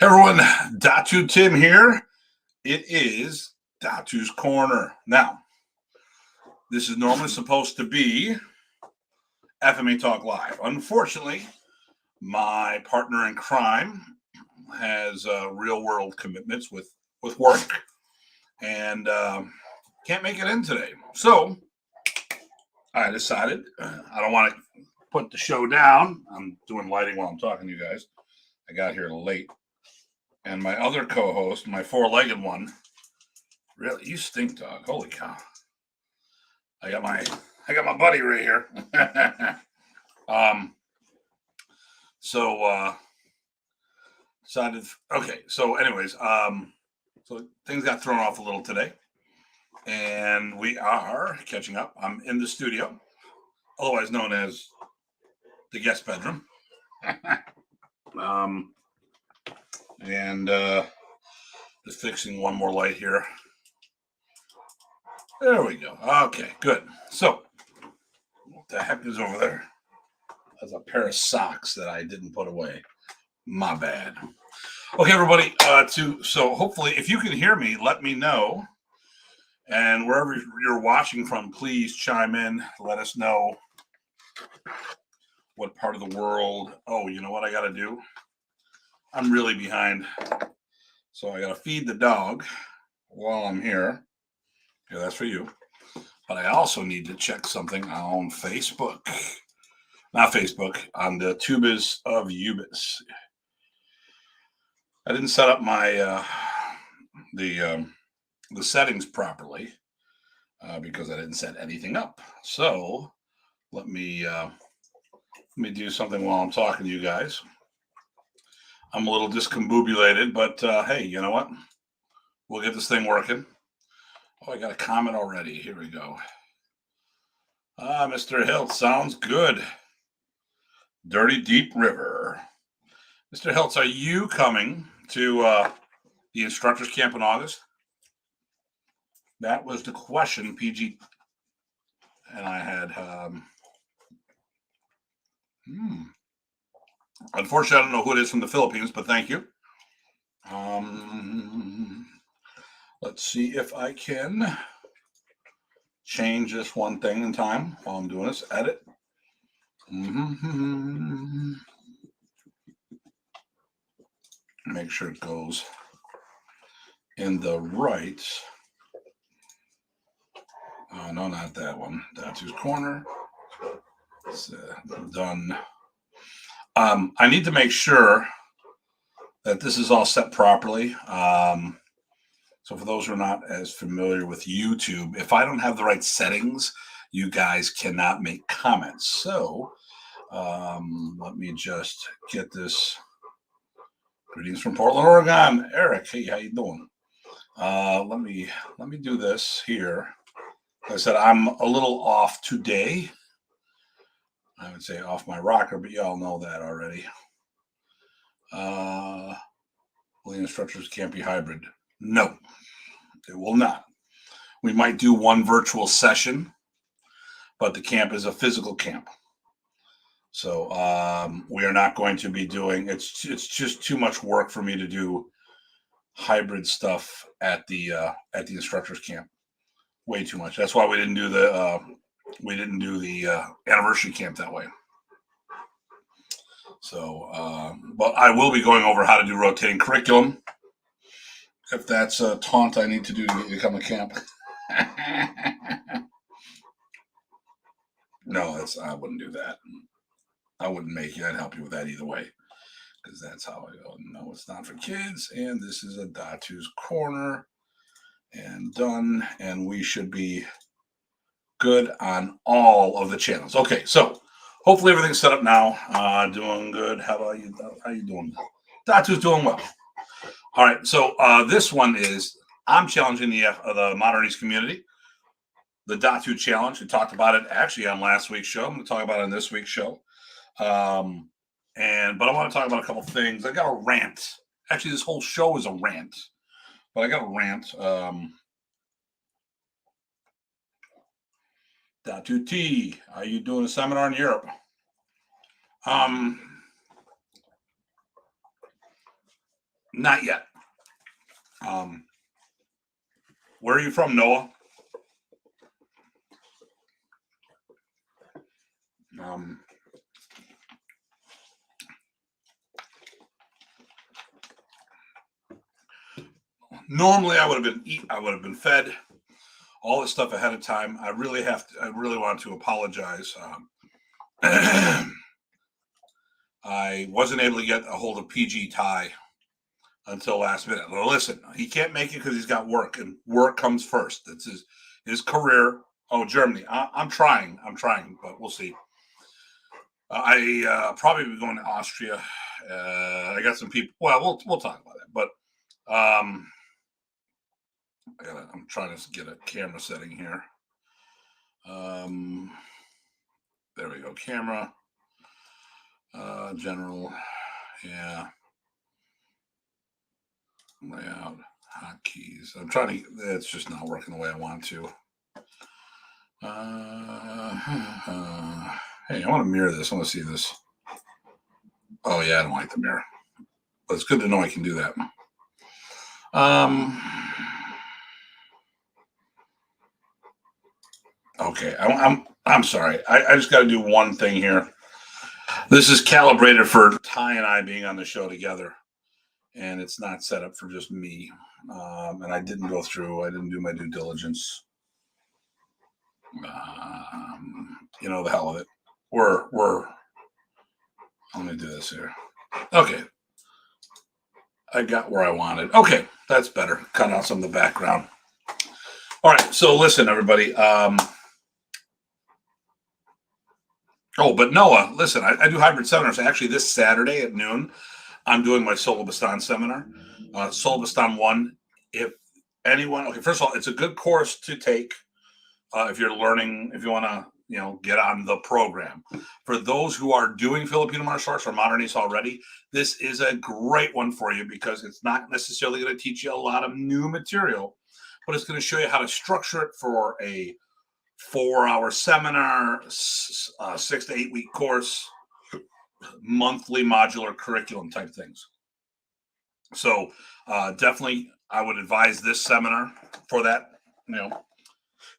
Everyone, Datu Tim here. It is Datu's Corner. Now, this is normally supposed to be FMA Talk Live. Unfortunately, my partner in crime has real world commitments with work and can't make it in today. So I decided I don't want to put the show down. I'm doing lighting while I'm talking to you guys. I got here late. And my other co-host, my four-legged one, really, you stink, dog. Holy cow! I got my buddy right here. Decided. Okay, so anyways, so things got thrown off a little today, and we are catching up. I'm in the studio, otherwise known as the guest bedroom. And just fixing one more light here. There we go. Okay, good. So, what the heck is over there? That's a pair of socks that I didn't put away. My bad. Okay, everybody. So hopefully, if you can hear me, let me know. And wherever you're watching from, please chime in. Let us know what part of the world. Oh, you know what I got to do? I'm really behind. So I got to feed the dog while I'm here. Yeah, that's for you. But I also need to check something on Facebook. Not Facebook, on the Tubas of Ubis. I didn't set up my the settings properly because I didn't set anything up. So let me do something while I'm talking to you guys. I'm a little discombobulated, but hey, you know what? We'll get this thing working. Oh, I got a comment already. Here we go. Mr. Hilt, sounds good. Dirty Deep River. Mr. Hiltz, are you coming to the instructors camp in August? That was the question, PG. And I had... Unfortunately, I don't know who it is from the Philippines, but thank you. Let's see if I can change this one thing in time while I'm doing this. Edit. Make sure it goes in the right. Oh, no, not that one. Datu's Corner. It's done. I need to make sure that this is all set properly. So for those who are not as familiar with YouTube, if I don't have the right settings, you guys cannot make comments. So let me just get this. Greetings from Portland, Oregon. Eric, hey, how you doing? Let me do this here. Like I said, I'm a little off today. I would say off my rocker, but y'all know that already. Well, the instructors can't be hybrid. No, it will not. We might do one virtual session, but the camp is a physical camp. So we are not going to be doing, it's just too much work for me to do hybrid stuff at the instructors camp. Way too much. That's why we didn't do the anniversary camp that way. So, but I will be going over how to do rotating curriculum. If that's a taunt I need to do to become a camp. No, I wouldn't do that. I wouldn't make you. I'd help you with that either way. Because that's how I go. No, it's not for kids. And this is a Datu's Corner. And done. And we should be good on all of the channels. Okay, so hopefully everything's set up now. Doing good. How about you? How you doing? Datu's doing well. All right, so this one is, I'm challenging the Arnis community. The Datu Challenge. We talked about it actually on last week's show. I'm going to talk about it on this week's show. But I want to talk about a couple things. I got a rant. Actually, this whole show is a rant. But I got a rant. Datu T, are you doing a seminar in Europe? Not yet. Where are you from, Noah? Normally I would have been fed all this stuff ahead of time. I really want to apologize. I wasn't able to get a hold of PG Ty until last minute. Well, listen, he can't make it because he's got work, and work comes first. That's his career. Oh, Germany. I'm trying, but we'll see. I probably be going to Austria. I got some people. Well, we'll talk about it. But I'm trying to get a camera setting here. There we go. Camera. General. Yeah. Layout. Hotkeys. I'm trying to. It's just not working the way I want to. Hey, I want to mirror this. I want to see this. Oh yeah, I don't like the mirror, but it's good to know I can do that. Okay, I'm sorry. I just got to do one thing here. This is calibrated for Ty and I being on the show together, and it's not set up for just me. And I didn't go through. I didn't do my due diligence. The hell of it. We're. Let me do this here. Okay. I got where I wanted. Okay, that's better. Cut out some of the background. All right, so listen, everybody. But Noah, listen, I do hybrid seminars. Actually, this Saturday at noon, I'm doing my Solo Bastan seminar. Solo Bastan 1. If anyone, okay, first of all, it's a good course to take if you're learning, if you want to, get on the program. For those who are doing Filipino martial arts or Arnis already, this is a great one for you because it's not necessarily going to teach you a lot of new material, but it's going to show you how to structure it for a 4-hour seminar, 6 to 8 week course, monthly modular curriculum type things. So definitely, I would advise this seminar for that,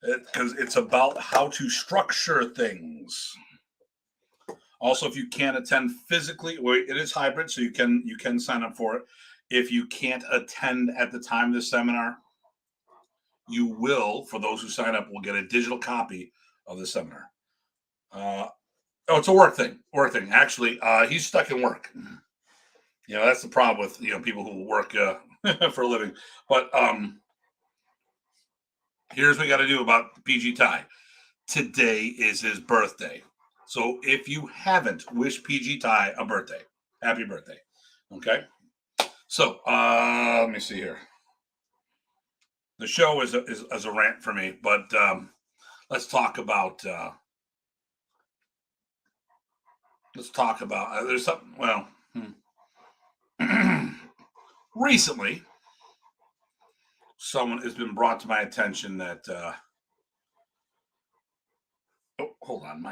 because it's about how to structure things. Also, if you can't attend physically, it is hybrid, so you can sign up for it. If you can't attend at the time of the seminar, you will, for those who sign up, will get a digital copy of the seminar. It's a work thing. Actually, he's stuck in work. That's the problem with people who work for a living. But here's what we got to do about PG Ty. Today is his birthday. So if you haven't, wish PG Ty a birthday. Happy birthday. Okay? So let me see here. The show is a rant for me, but let's talk about there's something, recently it's been brought to my attention that hold on,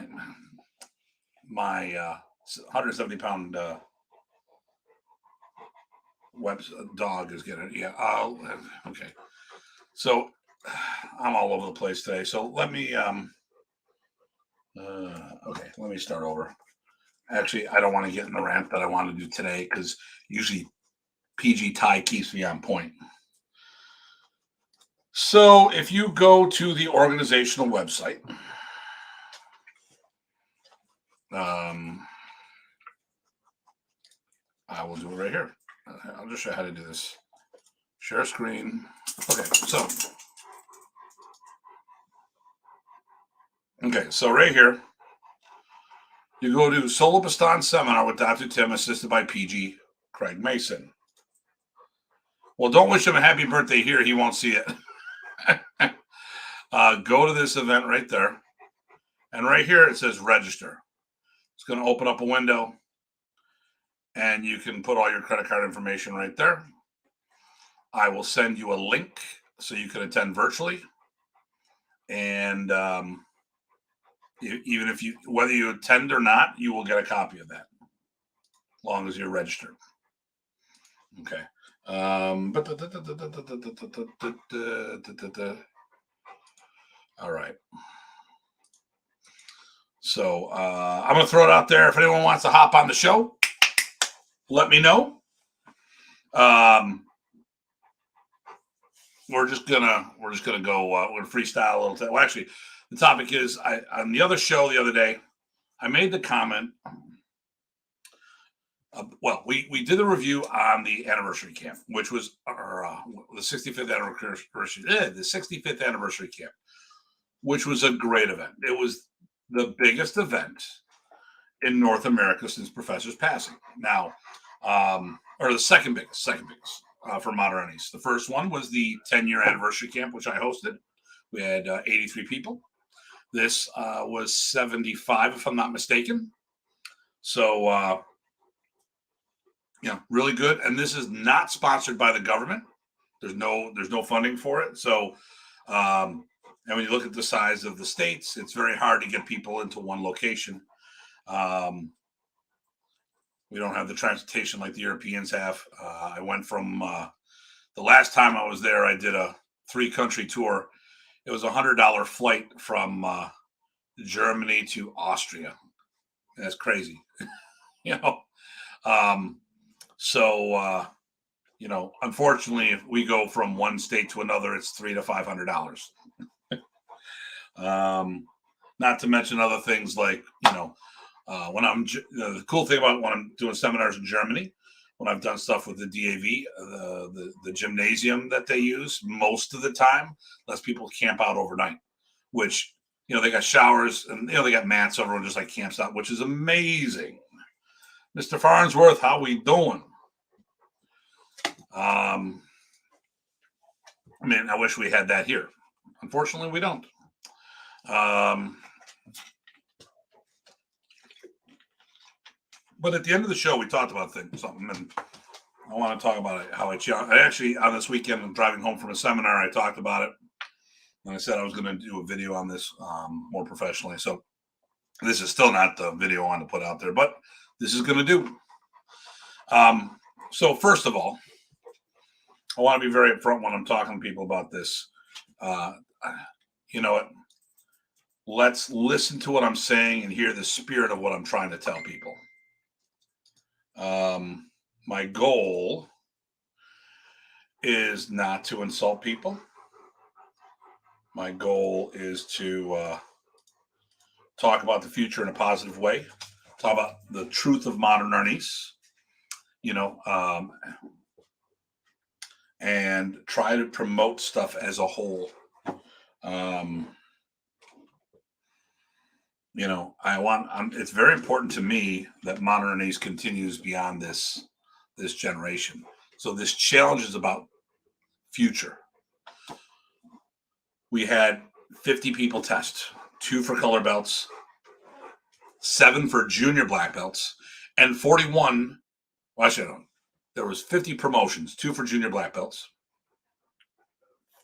my 170-pound web dog is getting okay. So I'm all over the place today. So let me let me start over. Actually, I don't want to get in the rant that I want to do today because usually PG Ty keeps me on point. So if you go to the organizational website, I will do it right here. I'll just show you how to do this. Share screen. Okay, so right here, you go to Solo Bastan Seminar with Datu Tim, assisted by PG Craig Mason. Well, don't wish him a happy birthday here. He won't see it. Go to this event right there. And right here, it says register. It's going to open up a window. And you can put all your credit card information right there. I will send you a link so you can attend virtually. And even if whether you attend or not, you will get a copy of that, as long as you're registered. Okay. All right. So I'm going to throw it out there. If anyone wants to hop on the show, let me know. We're just gonna go. We're gonna freestyle a little. Well, actually, the topic is on the other show the other day. I made the comment. We did a review on the anniversary camp, which was the 65th anniversary. The 65th anniversary camp, which was a great event. It was the biggest event in North America since Professor's passing. Now, or the second biggest for Modern Arnis. The first one was the 10-year anniversary camp, which I hosted. We had 83 people. This was 75, if I'm not mistaken. So, really good. And this is not sponsored by the government. There's no funding for it. So, and when you look at the size of the states, it's very hard to get people into one location. We don't have the transportation like the Europeans have. I went from the last time I was there, I did a 3-country tour. It was $100 flight from Germany to Austria. That's crazy, unfortunately, if we go from one state to another, it's $300 to $500. Not to mention other things like, when the cool thing about when I'm doing seminars in Germany, when I've done stuff with the DAV, the gymnasium that they use most of the time lets people camp out overnight, which, they got showers and, they got mats. Everyone just like camps out, which is amazing. Mr. Farnsworth, how we doing? I wish we had that here. Unfortunately, we don't. But at the end of the show, we talked about something, and I want to talk about it, how I actually, on this weekend, I'm driving home from a seminar, I talked about it, and I said I was going to do a video on this more professionally. So this is still not the video I want to put out there, but this is going to do. So first of all, I want to be very upfront when I'm talking to people about this. You know what? Let's listen to what I'm saying and hear the spirit of what I'm trying to tell people. My goal is not to insult people. My goal is to talk about the future in a positive way. Talk about the truth of modern Arnis, and try to promote stuff as a whole. It's very important to me that modern Arnis continues beyond this generation. So this challenge is about future. We had 50 people test, 2 for color belts, 7 for junior black belts, and 41. Well, actually, there was 50 promotions, 2 for junior black belts,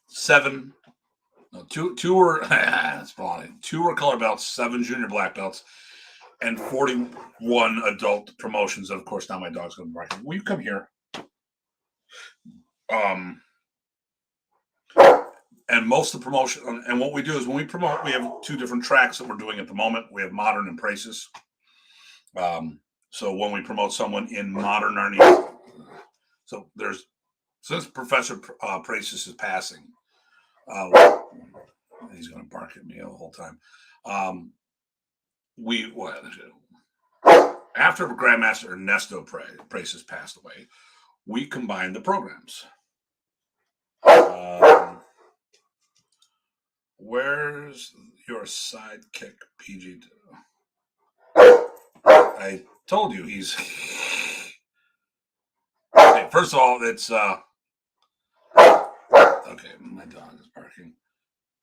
7. No, two were that's probably 2 were color belts, 7 junior black belts, and 41 adult promotions. And of course, now my dog's going to bark. Will you come here? And most of the promotion, and what we do is when we promote, we have 2 different tracks that we're doing at the moment. We have modern and Praces. So when we promote someone in modern Arnis, since Professor Praces is passing, he's going to bark at me the whole time. After Grandmaster Ernesto Praces passed away, we combined the programs. Where's your sidekick, PG? I told you he's. Okay, first of all, it's okay. My dog is barking.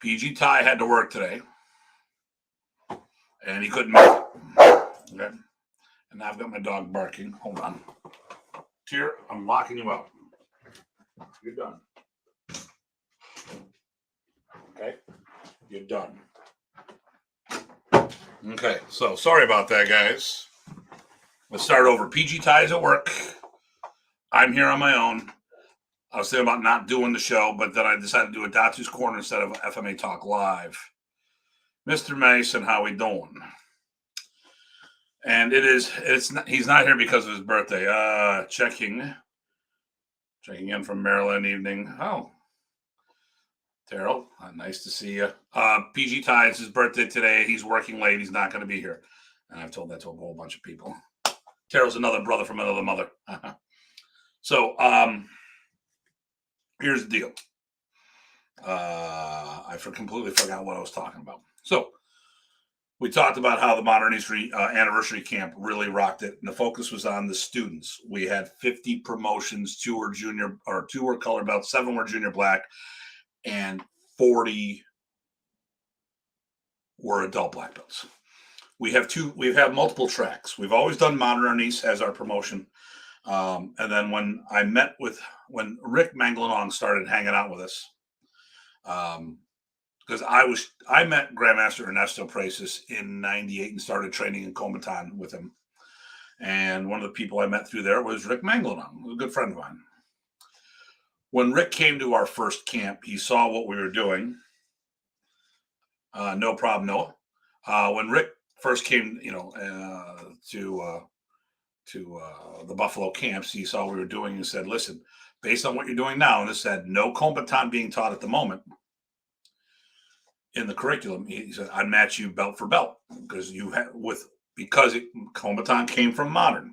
PG Ty had to work today, and he couldn't make it. Okay, and now I've got my dog barking. Hold on, Tier, I'm locking you out. You're done. Okay, you're done. Okay, so sorry about that, guys. Let's start over. PG Ty's at work. I'm here on my own. I was thinking about not doing the show, but then I decided to do a Datu's Corner instead of FMA Talk Live. Mr. Mason, how we doing? And he's not here because of his birthday. Checking in from Maryland evening. Oh, Daryl, nice to see you. PG Ty, it's his birthday today. He's working late. He's not going to be here. And I've told that to a whole bunch of people. Daryl's another brother from another mother. So, here's the deal. I completely forgot what I was talking about. So, we talked about how the Modern History Anniversary Camp really rocked it, and the focus was on the students. We had 50 promotions, 2 were color belts, 7 were junior black, and 40 were adult black belts. We have multiple tracks. We've always done Modern Arnis as our promotion. And then when Rick Manglanong started hanging out with us, because I met Grandmaster Ernesto Precis in '98 and started training in Comitan with him. And one of the people I met through there was Rick Manglanong, a good friend of mine. When Rick came to our first camp, he saw what we were doing. No problem, Noah. When Rick first came, to the Buffalo camps, he saw what we were doing and said, "Listen, based on what you're doing now," and it said no Comitan being taught at the moment in the curriculum, he said, "I'd match you belt for belt because Comitan came from Modern."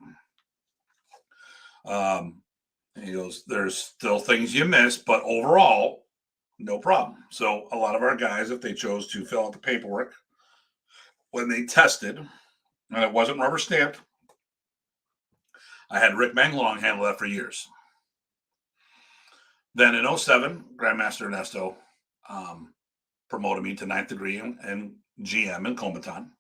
He goes, "There's still things you miss, but overall, no problem." So a lot of our guys, if they chose to fill out the paperwork when they tested, and it wasn't rubber stamped, I had Rick Manglanong handle that for years. Then in '07, Grandmaster Ernesto promoted me to 9th degree and GM in Comitan.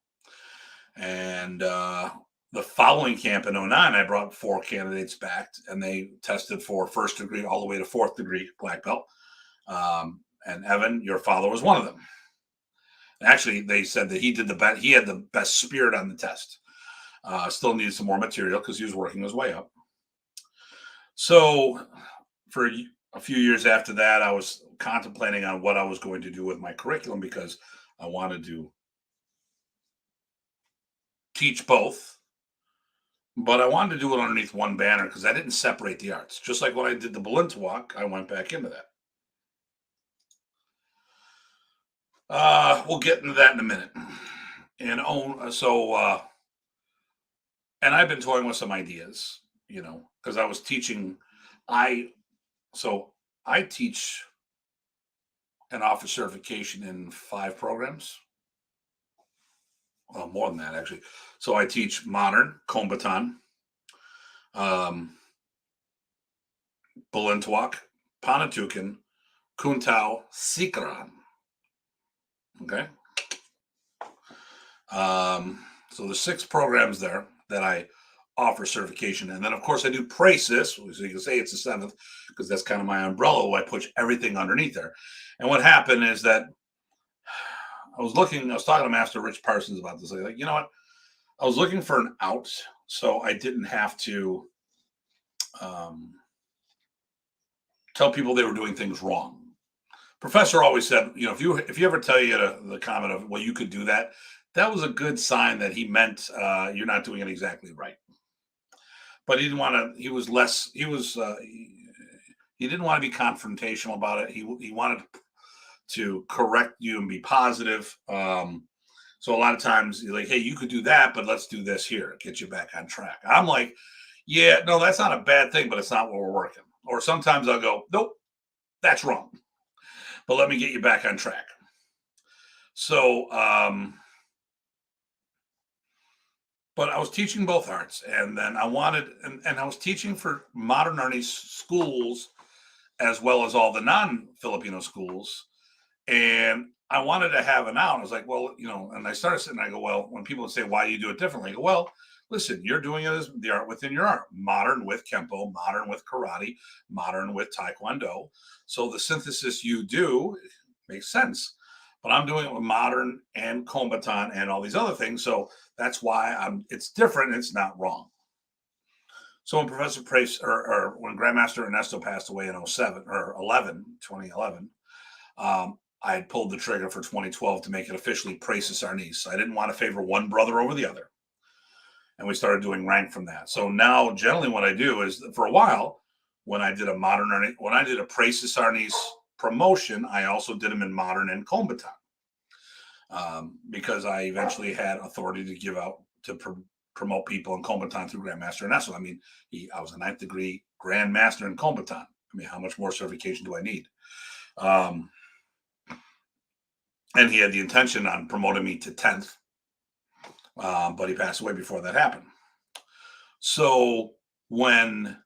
And the following camp in '09, I brought 4 candidates back, and they tested for 1st degree all the way to 4th degree black belt. And Evan, your father, was one of them. Actually, they said that he did the best. He had the best spirit on the test. Still needed some more material because he was working his way up. So for a few years after that, I was contemplating on what I was going to do with my curriculum because I wanted to teach both, but I wanted to do it underneath one banner because I didn't separate the arts. Just like when I did the Balintawak, I went back into that. We'll get into that in a minute. And and I've been toying with some ideas, because I was teaching. I teach and offer certification in 5 programs. Well, more than that, actually. So I teach Modern, Combatan, Balintawak, Panatukan, Kuntao, Sikran. Okay. So there's 6 programs there that I offer certification. And then, of course, I do Prasis. So you can say it's the 7th because that's kind of my umbrella where I put everything underneath there. And what happened is that I was talking to Master Rich Parsons about this. Like, you know what? I was looking for an out so I didn't have to tell people they were doing things wrong. Professor always said, if you ever tell you the comment of, well, you could do that, that was a good sign that he meant you're not doing it exactly right. But he didn't want to. He didn't want to be confrontational about it. He wanted to correct you and be positive. So a lot of times you're like, hey, you could do that, but let's do this here, get you back on track. I'm like, yeah, no, that's not a bad thing, but it's not what we're working. Or sometimes I'll go, nope, that's wrong, but let me get you back on track. So, but I was teaching both arts, and then I wanted, and I was teaching for Modern Arnis schools as well as all the non-Filipino schools. And I wanted to have an out. I was like, well, and I started sitting, I go, well, when people would say, why do you do it differently? I go, well, listen, you're doing it as the art within your art. Modern with Kempo, modern with karate, modern with Taekwondo. So the synthesis you do makes sense. But I'm doing it with Modern and Kombatan and all these other things. So that's why it's different. It's not wrong. So when Professor Price or when Grandmaster Ernesto passed away in 07 or 2011, I had pulled the trigger for 2012 to make it officially Price's Arnis. I didn't want to favor one brother over the other. And we started doing rank from that. So now generally what I do is, for a while, when I did a Price's Arnis promotion, I also did them in modern and combatant. Because I eventually had authority to give out to promote people in combatant through Grandmaster Ernesto. I mean, I was a 9th degree Grandmaster in combatant. I mean, how much more certification do I need? And he had the intention on promoting me to 10th, but he passed away before that happened. So when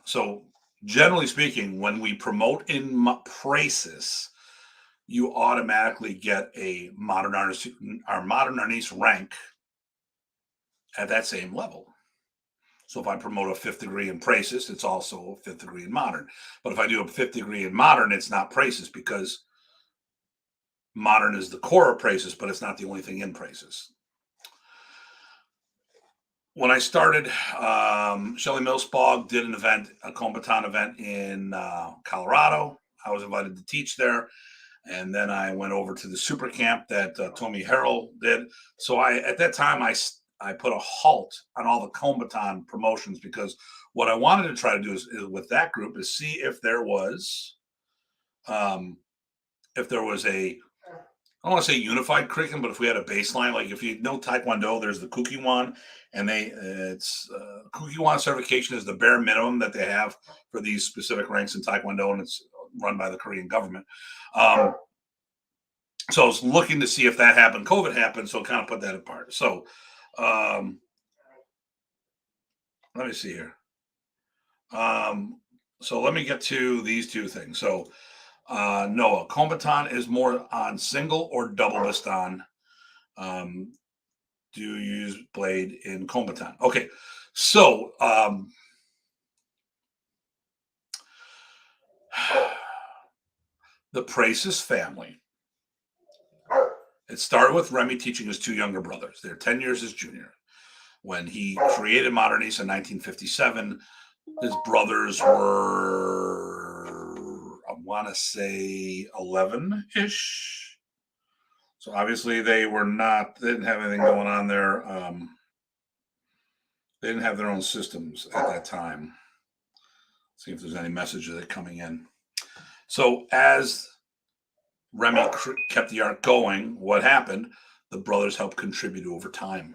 so generally speaking, when we promote in Praesis, you automatically get a modern Arnis rank at that same level. So if I promote a 5th degree in Praesis, it's also a 5th degree in modern. But if I do a 5th degree in modern, it's not Praesis, because modern is the core of Praesis, but it's not the only thing in Praesis. When I started, Shelley Millspog did an event, a combatant event in Colorado. I was invited to teach there. And then I went over to the super camp that Tommy Harrell did. So at that time, I put a halt on all the combatant promotions, because what I wanted to try to do is with that group is see if there was a, I don't want to say unified curriculum, but if we had a baseline, like if you know Taekwondo, there's the Kukiwan, and Kukiwan certification is the bare minimum that they have for these specific ranks in Taekwondo, and it's run by the Korean government. So I was looking to see if that happened. COVID happened, so kind of put that apart. So let me see here. So let me get to these two things. So no, a combatant is more on single or double baston. Do you use blade in combatant? Okay, so the Praesis family. It started with Remy teaching his 2 younger brothers. They're 10 years his junior. When he created Modernice in 1957, his brothers were, I want to say, 11-ish. So obviously they didn't have anything going on there. They didn't have their own systems at that time. Let's see if there's any messages that are coming in. So as Remy kept the art going, what happened? The brothers helped contribute over time.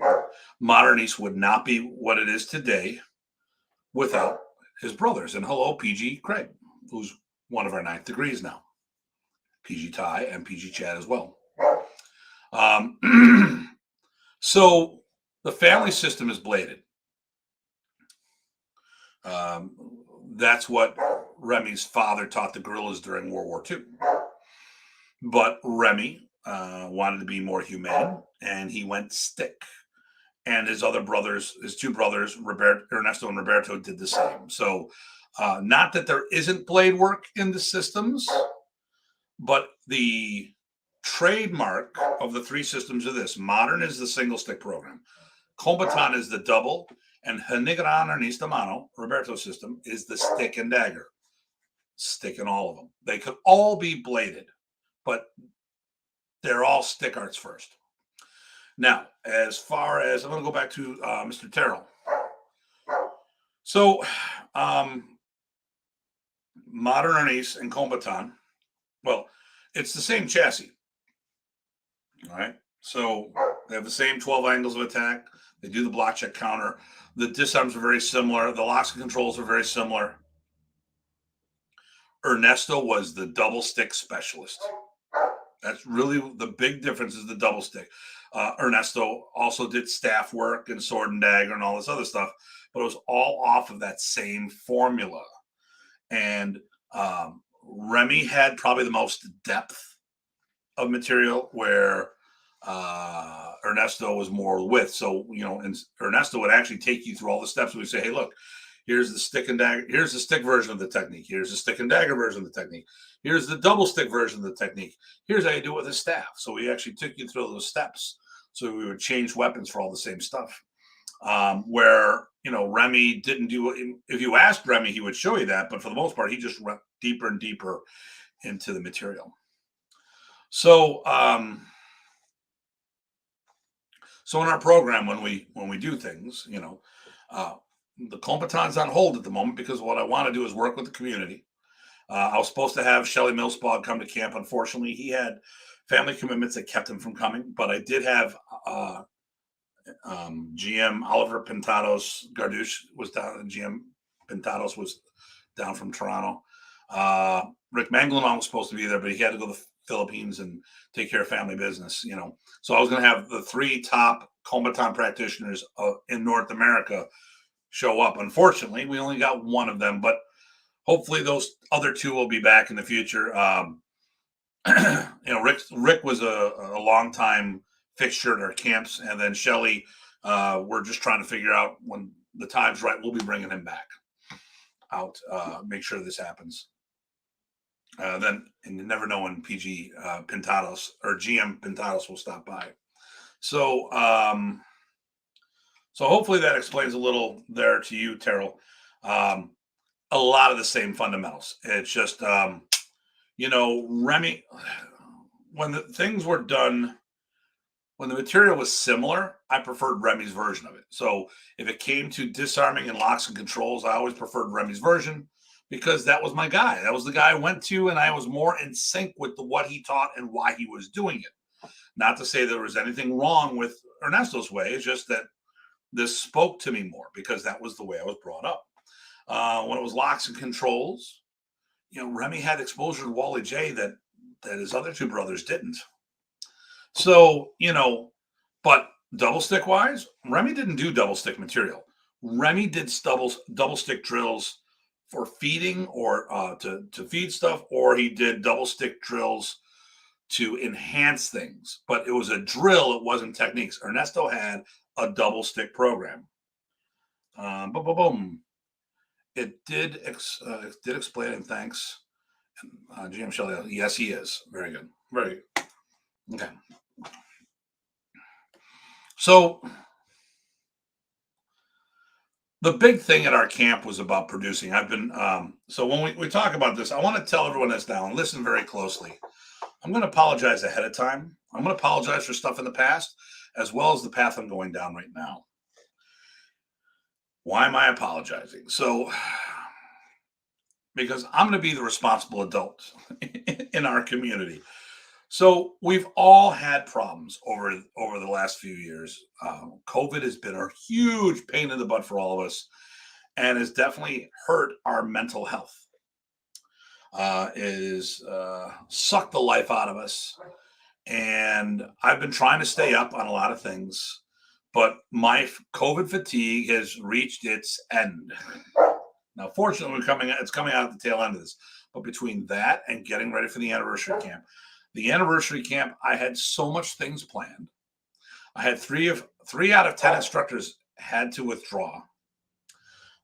Modernice would not be what it is today without his brothers. And hello, PG Craig, who's one of our 9th degrees now. PG Ty and PG Chad as well. So the family system is bladed. That's what Remy's father taught the guerrillas during World War II. But Remy wanted to be more humane, and he went stick. And his 2 brothers, Ernesto and Roberto, did the same. So not that there isn't blade work in the systems, but the trademark of the 3 systems are this. Modern is the single stick program. Combatant is the double, and Hanigran Arnis de Mano, Roberto's system, is the stick and dagger. Stick in all of them. They could all be bladed, but they're all stick arts first. Now, as far as, I'm going to go back to Mr. Terrell. So, modern Arnis and combatant, well, it's the same chassis. All right. So they have the same 12 angles of attack. They do the block check counter. The disarms are very similar. The locks and controls are very similar. Ernesto was the double stick specialist. That's really the big difference, is the double stick. Ernesto also did staff work and sword and dagger and all this other stuff, but it was all off of that same formula. And Remy had probably the most depth of material, where Ernesto was more width. So, and Ernesto would actually take you through all the steps. We say, hey, look, here's the stick and dagger. Here's the stick version of the technique. Here's the stick and dagger version of the technique. Here's the double stick version of the technique. Here's how you do it with a staff. So we actually took you through those steps. So we would change weapons for all the same stuff. where Remy didn't do. If you asked Remy, he would show you that, but for the most part, he just went deeper and deeper into the material. So, so in our program, when we do things, uh, the Combaton's on hold at the moment because what I want to do is work with the community. I was supposed to have Shelly Millspaw come to camp. Unfortunately, he had family commitments that kept him from coming. But I did have GM Oliver Pintados Gardouche was down. GM Pintados was down from Toronto. Rick Manglenon was supposed to be there, but he had to go to the Philippines and take care of family business. So I was going to have the 3 top Combatant practitioners in North America show up. Unfortunately, we only got one of them, but hopefully those other 2 will be back in the future. Rick was a long time fixture at our camps, and then Shelly, we're just trying to figure out when the time's right. We'll be bringing him back out. Make sure this happens. Then, and you never know when PG Pintados or GM Pintados will stop by. So, so hopefully that explains a little there to you, Terrell. A lot of the same fundamentals. It's just, Remy, when the things were done, when the material was similar, I preferred Remy's version of it. So if it came to disarming and locks and controls, I always preferred Remy's version because that was my guy. That was the guy I went to, and I was more in sync with what he taught and why he was doing it. Not to say there was anything wrong with Ernesto's way. It's just that this spoke to me more because that was the way I was brought up. When it was locks and controls, Remy had exposure to Wally J that his other 2 brothers didn't. So, but double stick wise, Remy didn't do double stick material. Remy did double stick drills for feeding or to feed stuff, or he did double stick drills to enhance things. But it was a drill, it wasn't techniques. Ernesto had a double stick program. Boom. It did explain, and thanks. GM Shelley, yes, he is. Very good. Very good. Okay. So the big thing at our camp was about producing. I've been, so when we talk about this, I want to tell everyone this now and listen very closely. I'm going to apologize ahead of time. I'm going to apologize for stuff in the past, as well as the path I'm going down right now. Why am I apologizing? So, because I'm going to be the responsible adult in our community. So we've all had problems over the last few years. COVID has been a huge pain in the butt for all of us, and has definitely hurt our mental health. Is sucked the life out of us, and I've been trying to stay up on a lot of things, but my COVID fatigue has reached its end. Now, fortunately, it's coming out at the tail end of this. But between that and getting ready for the anniversary camp, I had so much things planned. I had 3 out of 10 instructors had to withdraw.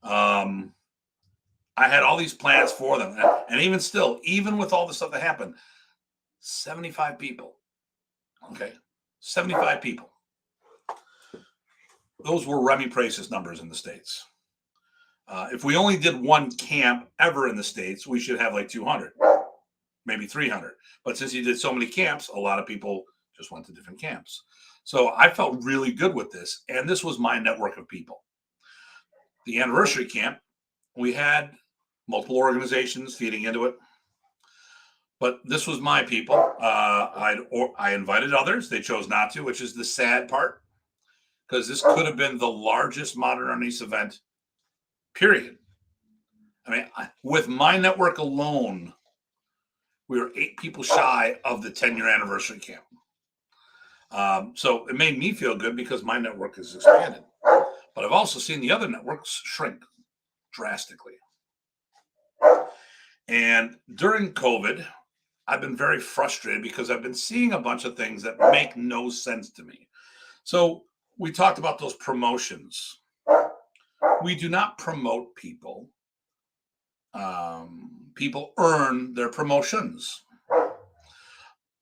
I had all these plans for them, and even still, even with all the stuff that happened, 75 people. Okay, 75 people. Those were Remy Price's numbers in the States. If we only did one camp ever in the States, we should have like 200, maybe 300. But since he did so many camps, a lot of people just went to different camps. So I felt really good with this. And this was my network of people. The anniversary camp, we had multiple organizations feeding into it. But this was my people. I invited others. They chose not to, which is the sad part. Because this could have been the largest modern Arnis event, period. I mean, with my network alone, we were 8 people shy of the 10-year anniversary camp. So it made me feel good because my network has expanded. But I've also seen the other networks shrink drastically. And during COVID, I've been very frustrated because I've been seeing a bunch of things that make no sense to me. So we talked about those promotions. We do not promote people. People earn their promotions.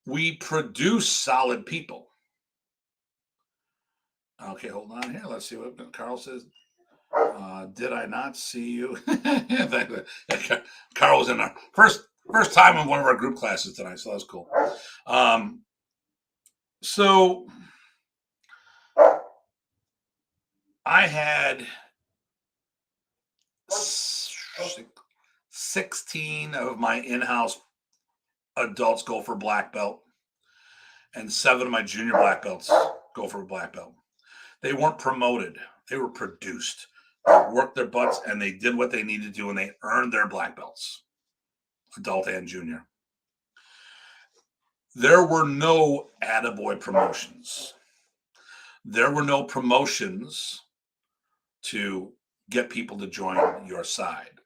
We produce solid people. Okay, hold on here. Let's see what Carl says. Did I not see you? Carl was in our first time in one of our group classes tonight, so that was cool. Um, so I had 16 of my in-house adults go for black belt, and 7 of my junior black belts go for a black belt. They weren't promoted; they were produced. They worked their butts and they did what they needed to do, and they earned their black belts, adult and junior. There were no attaboy promotions. There were no promotions to get people to join your side,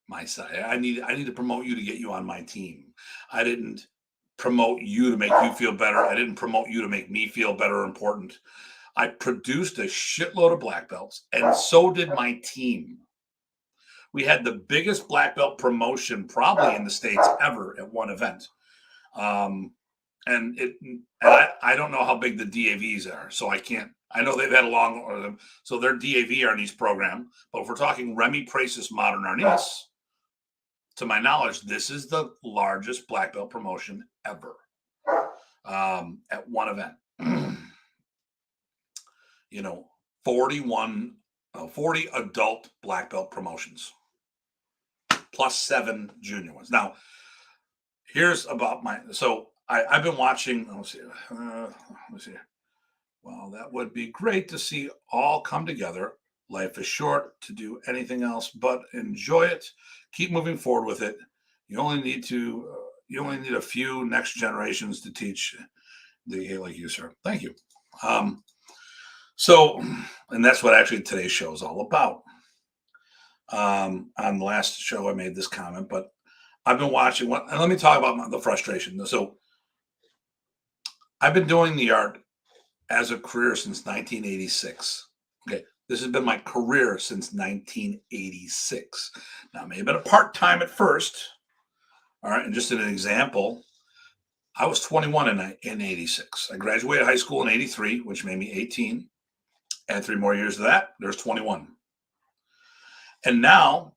my side. I need to promote you to get you on my team. I didn't promote you to make you feel better. I didn't promote you to make me feel better or important. I produced a shitload of black belts, and so did my team. We had the biggest black belt promotion probably in the States ever at one event. Um, I don't know how big the DAVs are, so I can't. I know they've had a long, so their DAV Arnis program. But if we're talking Remy Pracis Modern Arnis, to my knowledge, this is the largest black belt promotion ever at one event. 40 adult black belt promotions plus 7 junior ones. Now, here's about I've been watching. Let's see. Well, that would be great to see all come together. Life is short to do anything else but enjoy it. Keep moving forward with it. You only need a few next generations to teach the like you, sir. Thank you. And that's what actually today's show is all about. On the last show, I made this comment, but I've been watching and let me talk about the frustration. So I've been doing the art as a career since 1986. Okay, this has been my career since 1986. Now, it may have been a part-time at first. All right, and just an example, I was 21 in 86. I graduated high school in 83, which made me 18. Add 3 more years to that, there's 21. And now,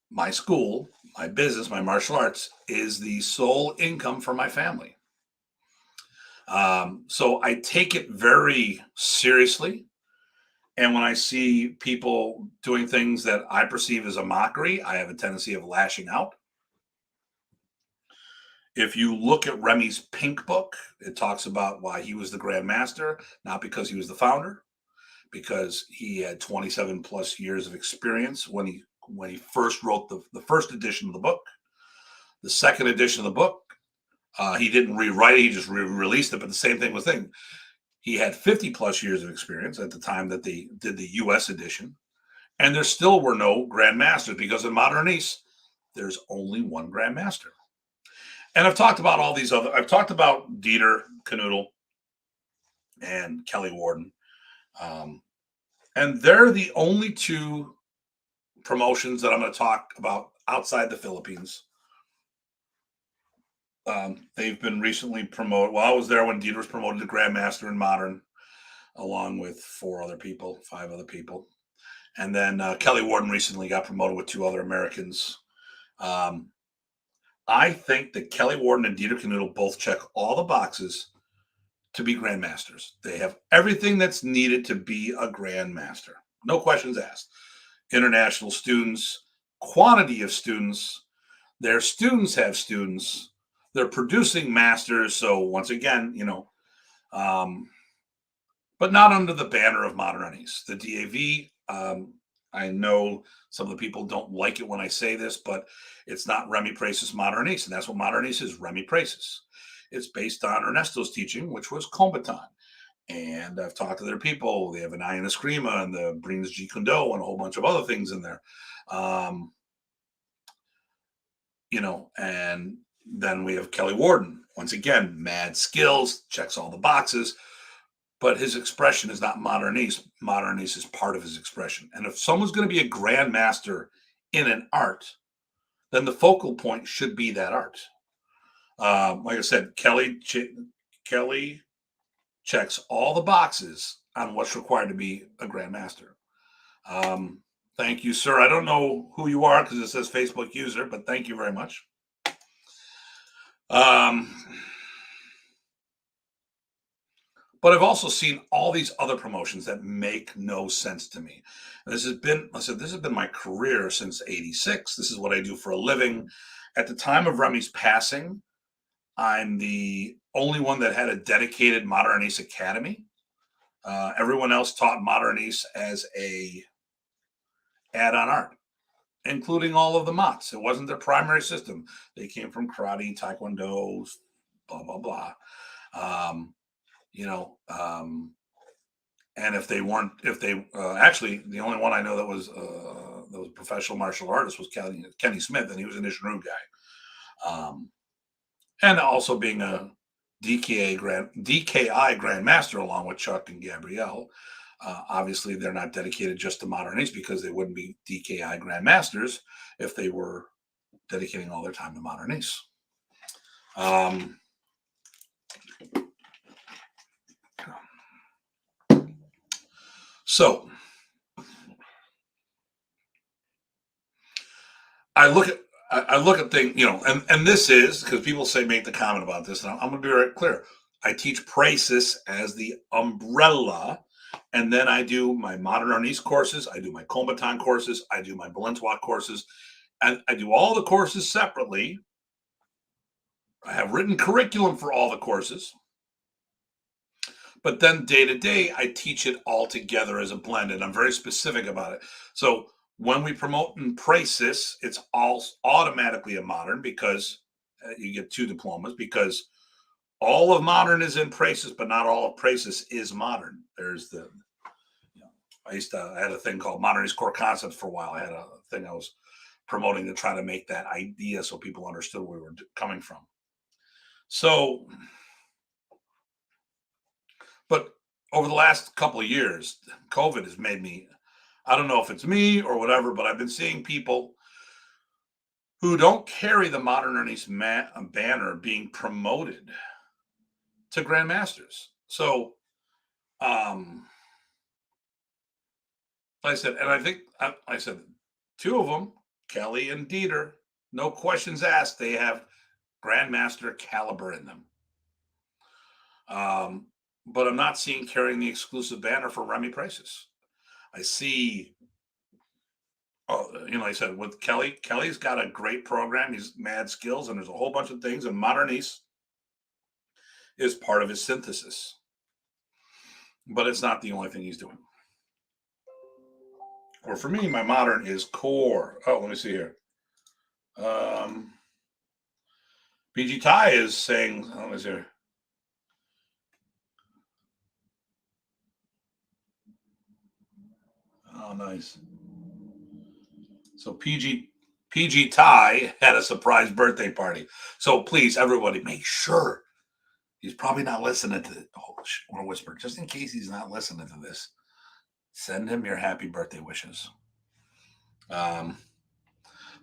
my school, my business, my martial arts is the sole income for my family. So I take it very seriously. And when I see people doing things that I perceive as a mockery, I have a tendency of lashing out. If you look at Remy's Pink Book, it talks about why he was the Grand Master, not because he was the founder, because he had 27 plus years of experience when he first wrote the first edition of the book. The second edition of the book, he didn't rewrite it; he just released it. But the same thing was thing. He had 50 plus years of experience at the time that they did the U.S. edition, and there still were no grandmasters because in Modern East, there's only one grandmaster. And I've talked about all these other. I've talked about Dieter Canoodle and Kelly Warden, and they're the only 2 promotions that I'm going to talk about outside the Philippines. They've been recently promoted. Well, I was there when Dieter was promoted to Grandmaster in Modern, along with 5 other people. And then Kelly Warden recently got promoted with 2 other Americans. I think that Kelly Warden and Dieter Canoodle both check all the boxes to be grandmasters. They have everything that's needed to be a grandmaster. No questions asked. International students, quantity of students. Their students have students. They're producing masters. So once again, but not under the banner of Modern Arnis. The DAV, I know some of the people don't like it when I say this, but it's not Remy Pracis Modern Arnis, and that's what Modern Arnis is, Remy Pracis. It's based on Ernesto's teaching, which was Kombatan. And I've talked to their people. They have an Eye in Eskrima and the brings Jeet Kune Do and a whole bunch of other things in there. And then we have Kelly Warden. Once again, mad skills, checks all the boxes, but his expression is not Modern Arnis. Modern Arnis is part of his expression. And if someone's going to be a grandmaster in an art, then the focal point should be that art. Like I said, Kelly checks all the boxes on what's required to be a grandmaster. Thank you, sir. I don't know who you are because it says Facebook user, but thank you very much. But I've also seen all these other promotions that make no sense to me. And this has been, I said, this has been my career since '86. This is what I do for a living. At the time of Remy's passing, I'm the only one that had a dedicated Modern Ace Academy. Everyone else taught Modern Ace as a add-on art, including all of the mots. It wasn't their primary system. They came from karate, taekwondo, blah blah blah. Um, you know, and if they weren't, if they actually, the only one I know that was professional martial artist was Kenny Smith, and he was an Ishinru guy. And also being a DKI Grandmaster along with Chuck and Gabrielle. Obviously, they're not dedicated just to Modern Ace because they wouldn't be DKI Grandmasters if they were dedicating all their time to Modern Ace. So I look at things, and this is because people say make the comment about this, and I'm going to be very clear. I teach Praxis as the umbrella, and then I do my Modern Arnis courses, I do my Kombatan courses, I do my Balintwak courses, and I do all the courses separately. I have written curriculum for all the courses, but then day to day, I teach it all together as a blend, and I'm very specific about it. So when we promote in Praxis, it's all automatically a modern because you get 2 diplomas because all of modern is in Praxis, but not all of Praxis is modern. There's the, I had a thing called Modern Ace Core Concepts for a while. I had a thing I was promoting to try to make that idea so people understood where we were coming from. So, but over the last couple of years, COVID has made me, I don't know if it's me or whatever, but I've been seeing people who don't carry the Modern Arnis banner being promoted to Grandmasters. So, like I said, and I think I said 2 of them, Kelly and Dieter, no questions asked. They have Grandmaster caliber in them. But I'm not seeing carrying the exclusive banner for Remy Praxis. I see, like I said, with Kelly's got a great program. He's mad skills, and there's a whole bunch of things. And Modern Ace is part of his synthesis, but it's not the only thing he's doing. Or for me, my modern is core. Oh, let me see here. PG Ty is saying, let me see here. Oh, nice. So PG Ty had a surprise birthday party. So please, everybody, make sure he's probably not listening to it. Oh, I want to whisper, just in case he's not listening to this. Send him your happy birthday wishes.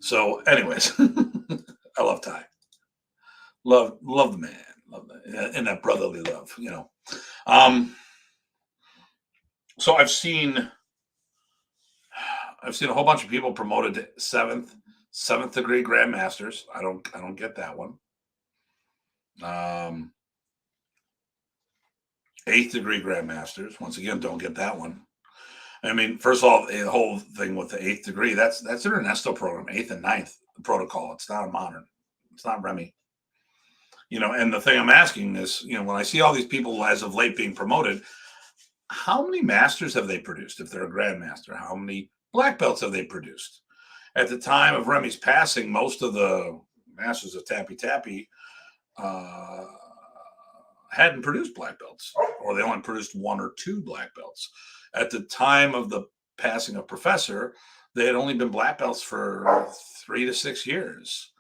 So, anyways, I love Ty. Love the man. Love that, and that brotherly love, So I've seen a whole bunch of people promoted to seventh degree grandmasters. I don't get that one. 8th degree grandmasters. Once again, don't get that one. I mean, first of all, the whole thing with the 8th degree, that's an Ernesto program, 8th and 9th protocol. It's not a modern. It's not Remy. And the thing I'm asking is, when I see all these people as of late being promoted, how many masters have they produced if they're a grandmaster? How many black belts have they produced? At the time of Remy's passing, most of the masters of Tappy Tappy hadn't produced black belts, or they only produced 1 or 2 black belts. At the time of the passing of Professor, they had only been black belts for 3 to 6 years.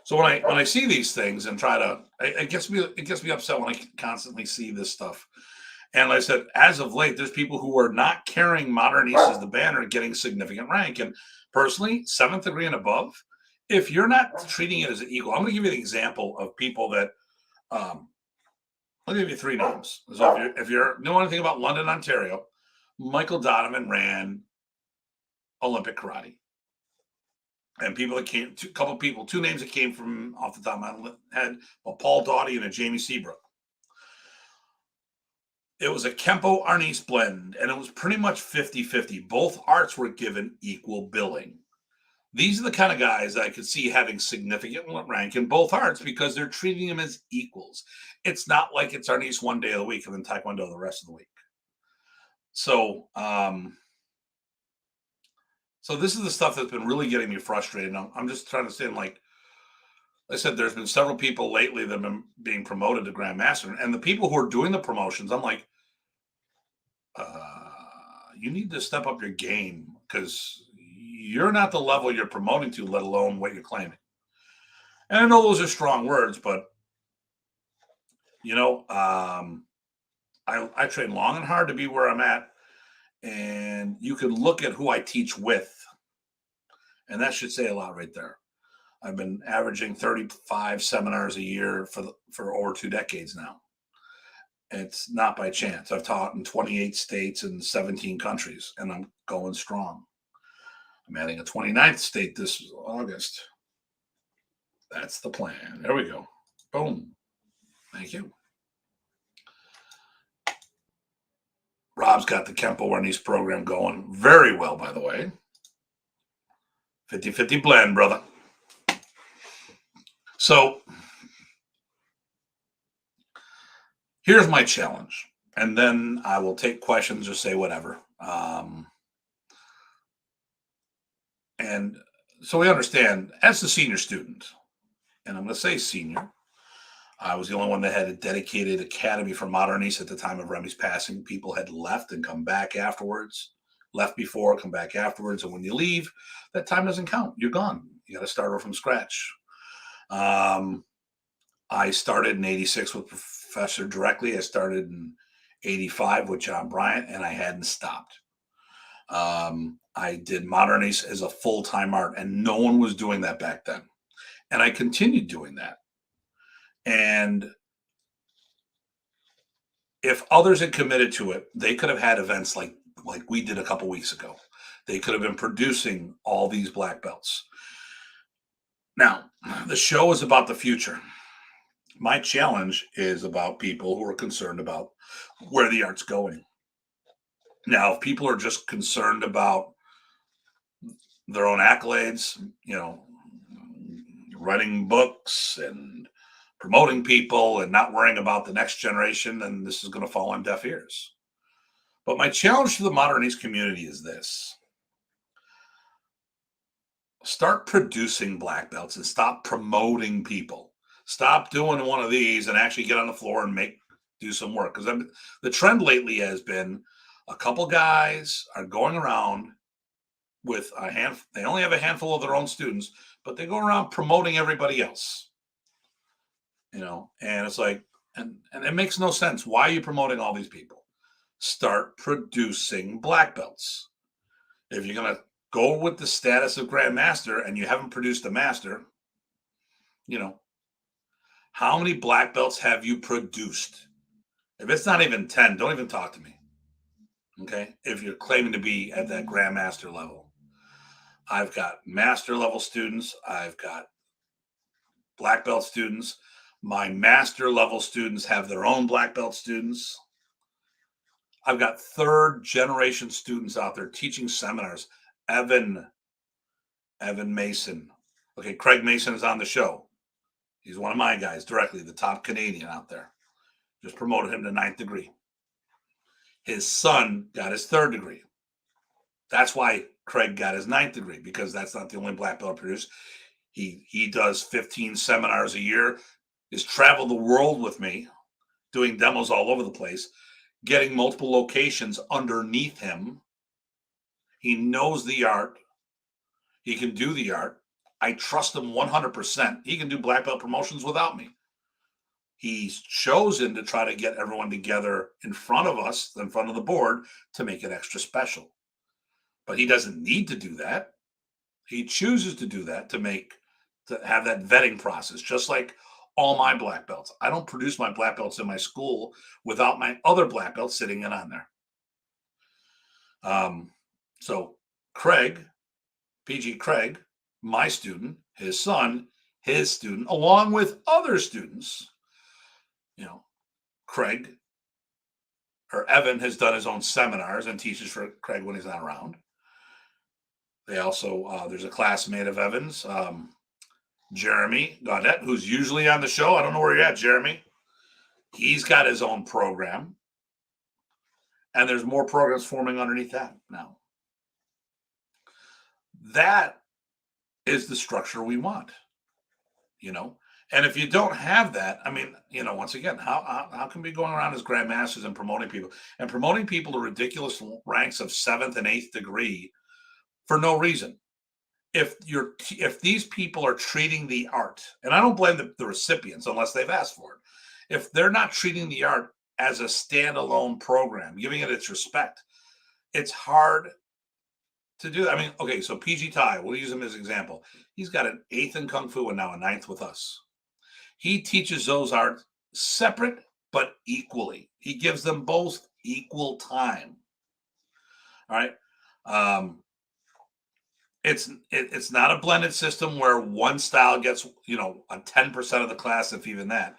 So when I see these things and try to, it gets me upset when I constantly see this stuff. And like I said, as of late, there's people who are not carrying Modern Ace as the banner and getting significant rank. And personally, 7th degree and above, if you're not treating it as an equal, I'm going to give you an example of people that, I'll give you three names. So if you know anything about London, Ontario, Michael Donovan ran Olympic karate. And people that came, two names that came from off the top of my head, well, Paul Doughty and a Jamie Seabrook. It was a Kempo Arnis blend, and it was pretty much 50-50. Both arts were given equal billing. These are the kind of guys I could see having significant rank in both arts because they're treating them as equals. It's not like it's Arnis one day of the week and then Taekwondo the rest of the week. So, so this is the stuff that's been really getting me frustrated. I'm just trying to say, like I said, there's been several people lately that have been being promoted to Grandmaster, and the people who are doing the promotions, I'm like, you need to step up your game because you're not the level you're promoting to, let alone what you're claiming. And I know those are strong words, but you know, I train long and hard to be where I'm at, and you can look at who I teach with, and that should say a lot right there. I've been averaging 35 seminars a year for over 2 decades now. It's not by chance. I've taught in 28 states and 17 countries, and I'm going strong. I'm adding a 29th state this August. That's the plan. There we go. Boom. Thank you. Rob's got the Kempo Arnis program going very well, by the way. 50-50 blend, brother. So here's my challenge. And then I will take questions or say whatever. And so we understand, as a senior student, and I'm going to say senior, I was the only one that had a dedicated academy for Modernists at the time of Remy's passing. People had left and come back afterwards, left before, come back afterwards. And when you leave, that time doesn't count. You're gone. You got to start over from scratch. I started in 86 with Professor directly. I started in 85 with John Bryant, and I hadn't stopped. I did Modernists as a full-time art, and no one was doing that back then. And I continued doing that. And if others had committed to it, they could have had events like we did a couple weeks ago. They could have been producing all these black belts. Now, the show is about the future. My challenge is about people who are concerned about where the art's going. Now, if people are just concerned about their own accolades, you know, writing books and promoting people and not worrying about the next generation, then this is going to fall on deaf ears. But my challenge to the Modernist community is this. Start producing black belts and stop promoting people. Stop doing one of these and actually get on the floor and do some work. Because the trend lately has been a couple guys are going around with they only have a handful of their own students, but they go around promoting everybody else. You know, and it's like, and it makes no sense. Why are you promoting all these people? Start producing black belts. If you're going to go with the status of Grandmaster and you haven't produced a master, you know, how many black belts have you produced? If it's not even 10, don't even talk to me. Okay. If you're claiming to be at that Grandmaster level, I've got master level students. I've got black belt students. My master level students have their own black belt students. I've got third generation students out there teaching seminars. Evan Mason. Okay, Craig Mason is on the show. He's one of my guys directly, the top Canadian out there. Just promoted him to 9th degree. His son got his 3rd degree. That's why Craig got his 9th degree, because that's not the only black belt produced. He does 15 seminars a year, has traveled the world with me, doing demos all over the place, getting multiple locations underneath him. He knows the art. He can do the art. I trust him 100%. He can do black belt promotions without me. He's chosen to try to get everyone together in front of us, in front of the board, to make it extra special. But he doesn't need to do that. He chooses to do that to have that vetting process, just like all my black belts. I don't produce my black belts in my school without my other black belts sitting in on there. So Craig, PG Craig, my student, his son, his student, along with other students, Craig or Evan has done his own seminars and teaches for Craig when he's not around. They also, there's a classmate of Evan's, Jeremy Gaudette, who's usually on the show. I don't know where you're at, Jeremy. He's got his own program. And there's more programs forming underneath that now. That is the structure we want, And if you don't have that, I mean, once again, how can we be going around as grandmasters and promoting people to ridiculous ranks of 7th and 8th degree for no reason? If these people are treating the art, and I don't blame the recipients unless they've asked for it, if they're not treating the art as a standalone program, giving it its respect, it's hard to do that. I mean, okay, so PG Tai, we'll use him as an example. He's got an 8th in Kung Fu and now a 9th with us. He teaches those arts separate but equally. He gives them both equal time. All right. It's not a blended system where one style gets, a 10% of the class, if even that.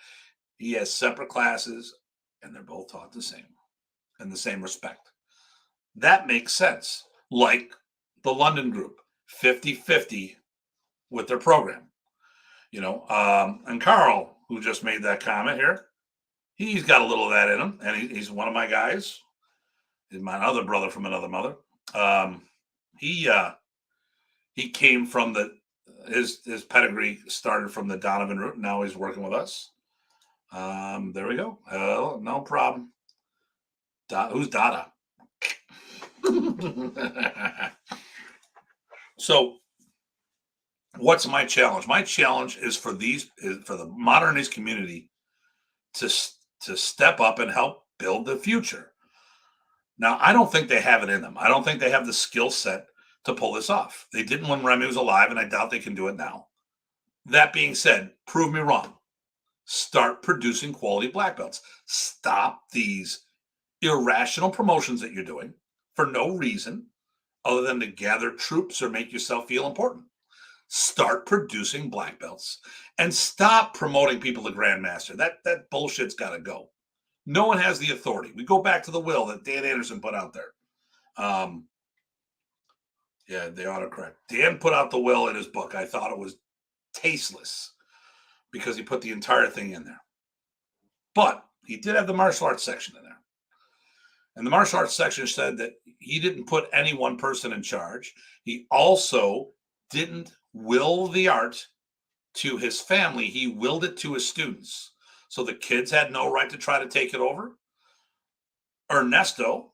He has separate classes and they're both taught the same in the same respect. That makes sense. Like the London group, 50-50 with their program. And Carl, who just made that comment here, he's got a little of that in him, and he's one of my guys. He's my other brother from another mother. He came from his pedigree started from the Donovan route. Now he's working with us. There we go. No problem. Who's Dada? So what's my challenge? My challenge is for the modernist community to step up and help build the future. Now, I don't think they have it in them. I don't think they have the skill set to pull this off. They didn't when Remy was alive, and I doubt they can do it now. That being said, prove me wrong. Start producing quality black belts. Stop these irrational promotions that you're doing for no reason other than to gather troops or make yourself feel important. Start producing black belts and stop promoting people to Grandmaster. That bullshit's got to go. No one has the authority. We go back to the will that Dan Anderson put out there. Yeah, the autocorrect. Dan put out the will in his book. I thought it was tasteless because he put the entire thing in there. But he did have the martial arts section in there. And the martial arts section said that he didn't put any one person in charge. He also didn't will the art to his family. He willed it to his students. So the kids had no right to try to take it over. Ernesto,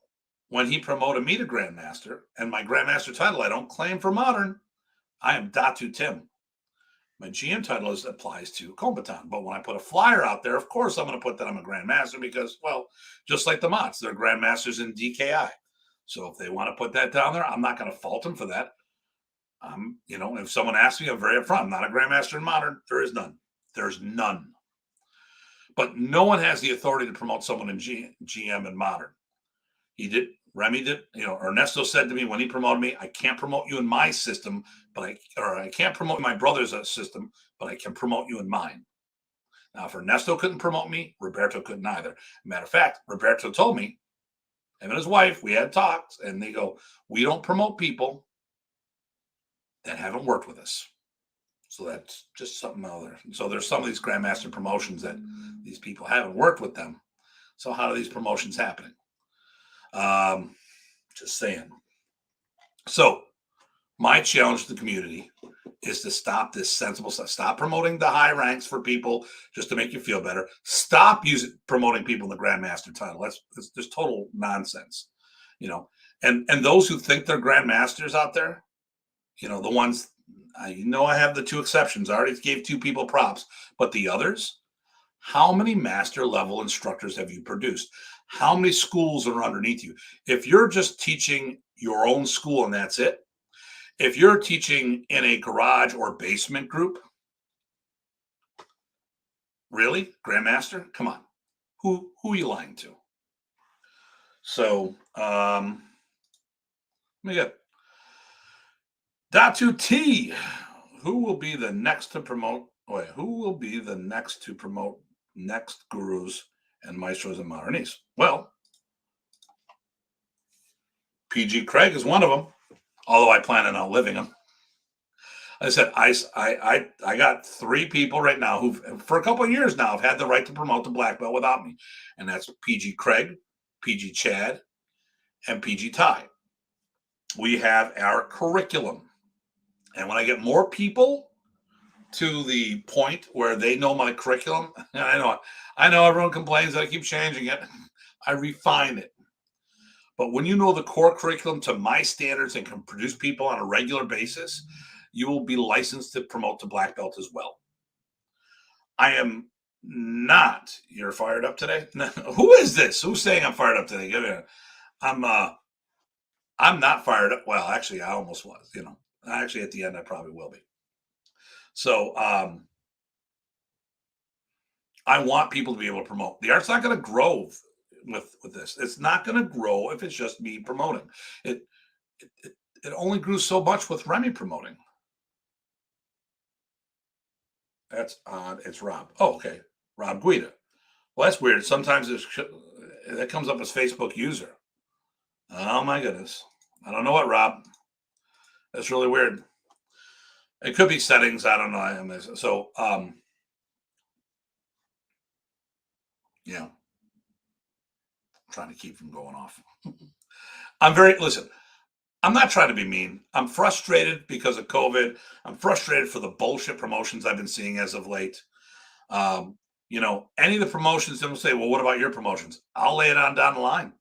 when he promoted me to Grandmaster, and my Grandmaster title, I don't claim for modern. I am Datu Tim. My GM title applies to Combatant. But when I put a flyer out there, of course, I'm going to put that I'm a Grandmaster because, well, just like the Mots, they're Grandmasters in DKI. So if they want to put that down there, I'm not going to fault them for that. If someone asks me, I'm very upfront. I'm not a Grandmaster in modern. There is none. There's none. But no one has the authority to promote someone in GM in modern. Remy did. Ernesto said to me when he promoted me, I can't promote you in my system, I can't promote my brother's system, but I can promote you in mine. Now, if Ernesto couldn't promote me, Roberto couldn't either. Matter of fact, Roberto told me, him and his wife, we had talks, and they go, we don't promote people that haven't worked with us. So that's just something other. So there's some of these Grandmaster promotions that these people haven't worked with them. So how are these promotions happening? Just saying. So my challenge to the community is to stop this sensible stuff. Stop promoting the high ranks for people just to make you feel better. Stop promoting people in the Grandmaster title. That's just total nonsense. And those who think they're Grandmasters out there, the ones, I have the two exceptions. I already gave two people props, but the others, how many master level instructors have you produced? How many schools are underneath you? If you're just teaching your own school and that's it, if you're teaching in a garage or basement group, Really? Grandmaster? Come on. Who are you lying to? So, we got Datu T. Who will be the next to promote? Wait, who will be the next to promote next gurus and maestros and Arnis? Well, PG Craig is one of them, although I plan on outliving him. I said, I got 3 people right now who, for a couple of years now, have had the right to promote the black belt without me. And that's PG Craig, PG Chad, and PG Ty. We have our curriculum. And when I get more people to the point where they know my curriculum, and I know everyone complains that I keep changing it. I refine it. But when you know the core curriculum to my standards and can produce people on a regular basis, you will be licensed to promote the black belt as well. I am not. You're fired up today? Who is this? Who's saying I'm fired up today? I'm not fired up. Well, actually, I almost was. Actually, at the end, I probably will be. So I want people to be able to promote. The art's not going to grow with this. It's not going to grow if it's just me promoting. It only grew so much with Remy promoting. That's odd. It's Rob. Oh, okay. Rob Guida. Well, that's weird. Sometimes that comes up as Facebook user. Oh my goodness. I don't know what, Rob. That's really weird. It could be settings. I don't know. So, yeah. I'm trying to keep from going off. Listen, I'm not trying to be mean. I'm frustrated because of COVID. I'm frustrated for the bullshit promotions I've been seeing as of late. Any of the promotions, then will say, well, what about your promotions? I'll lay it on down the line.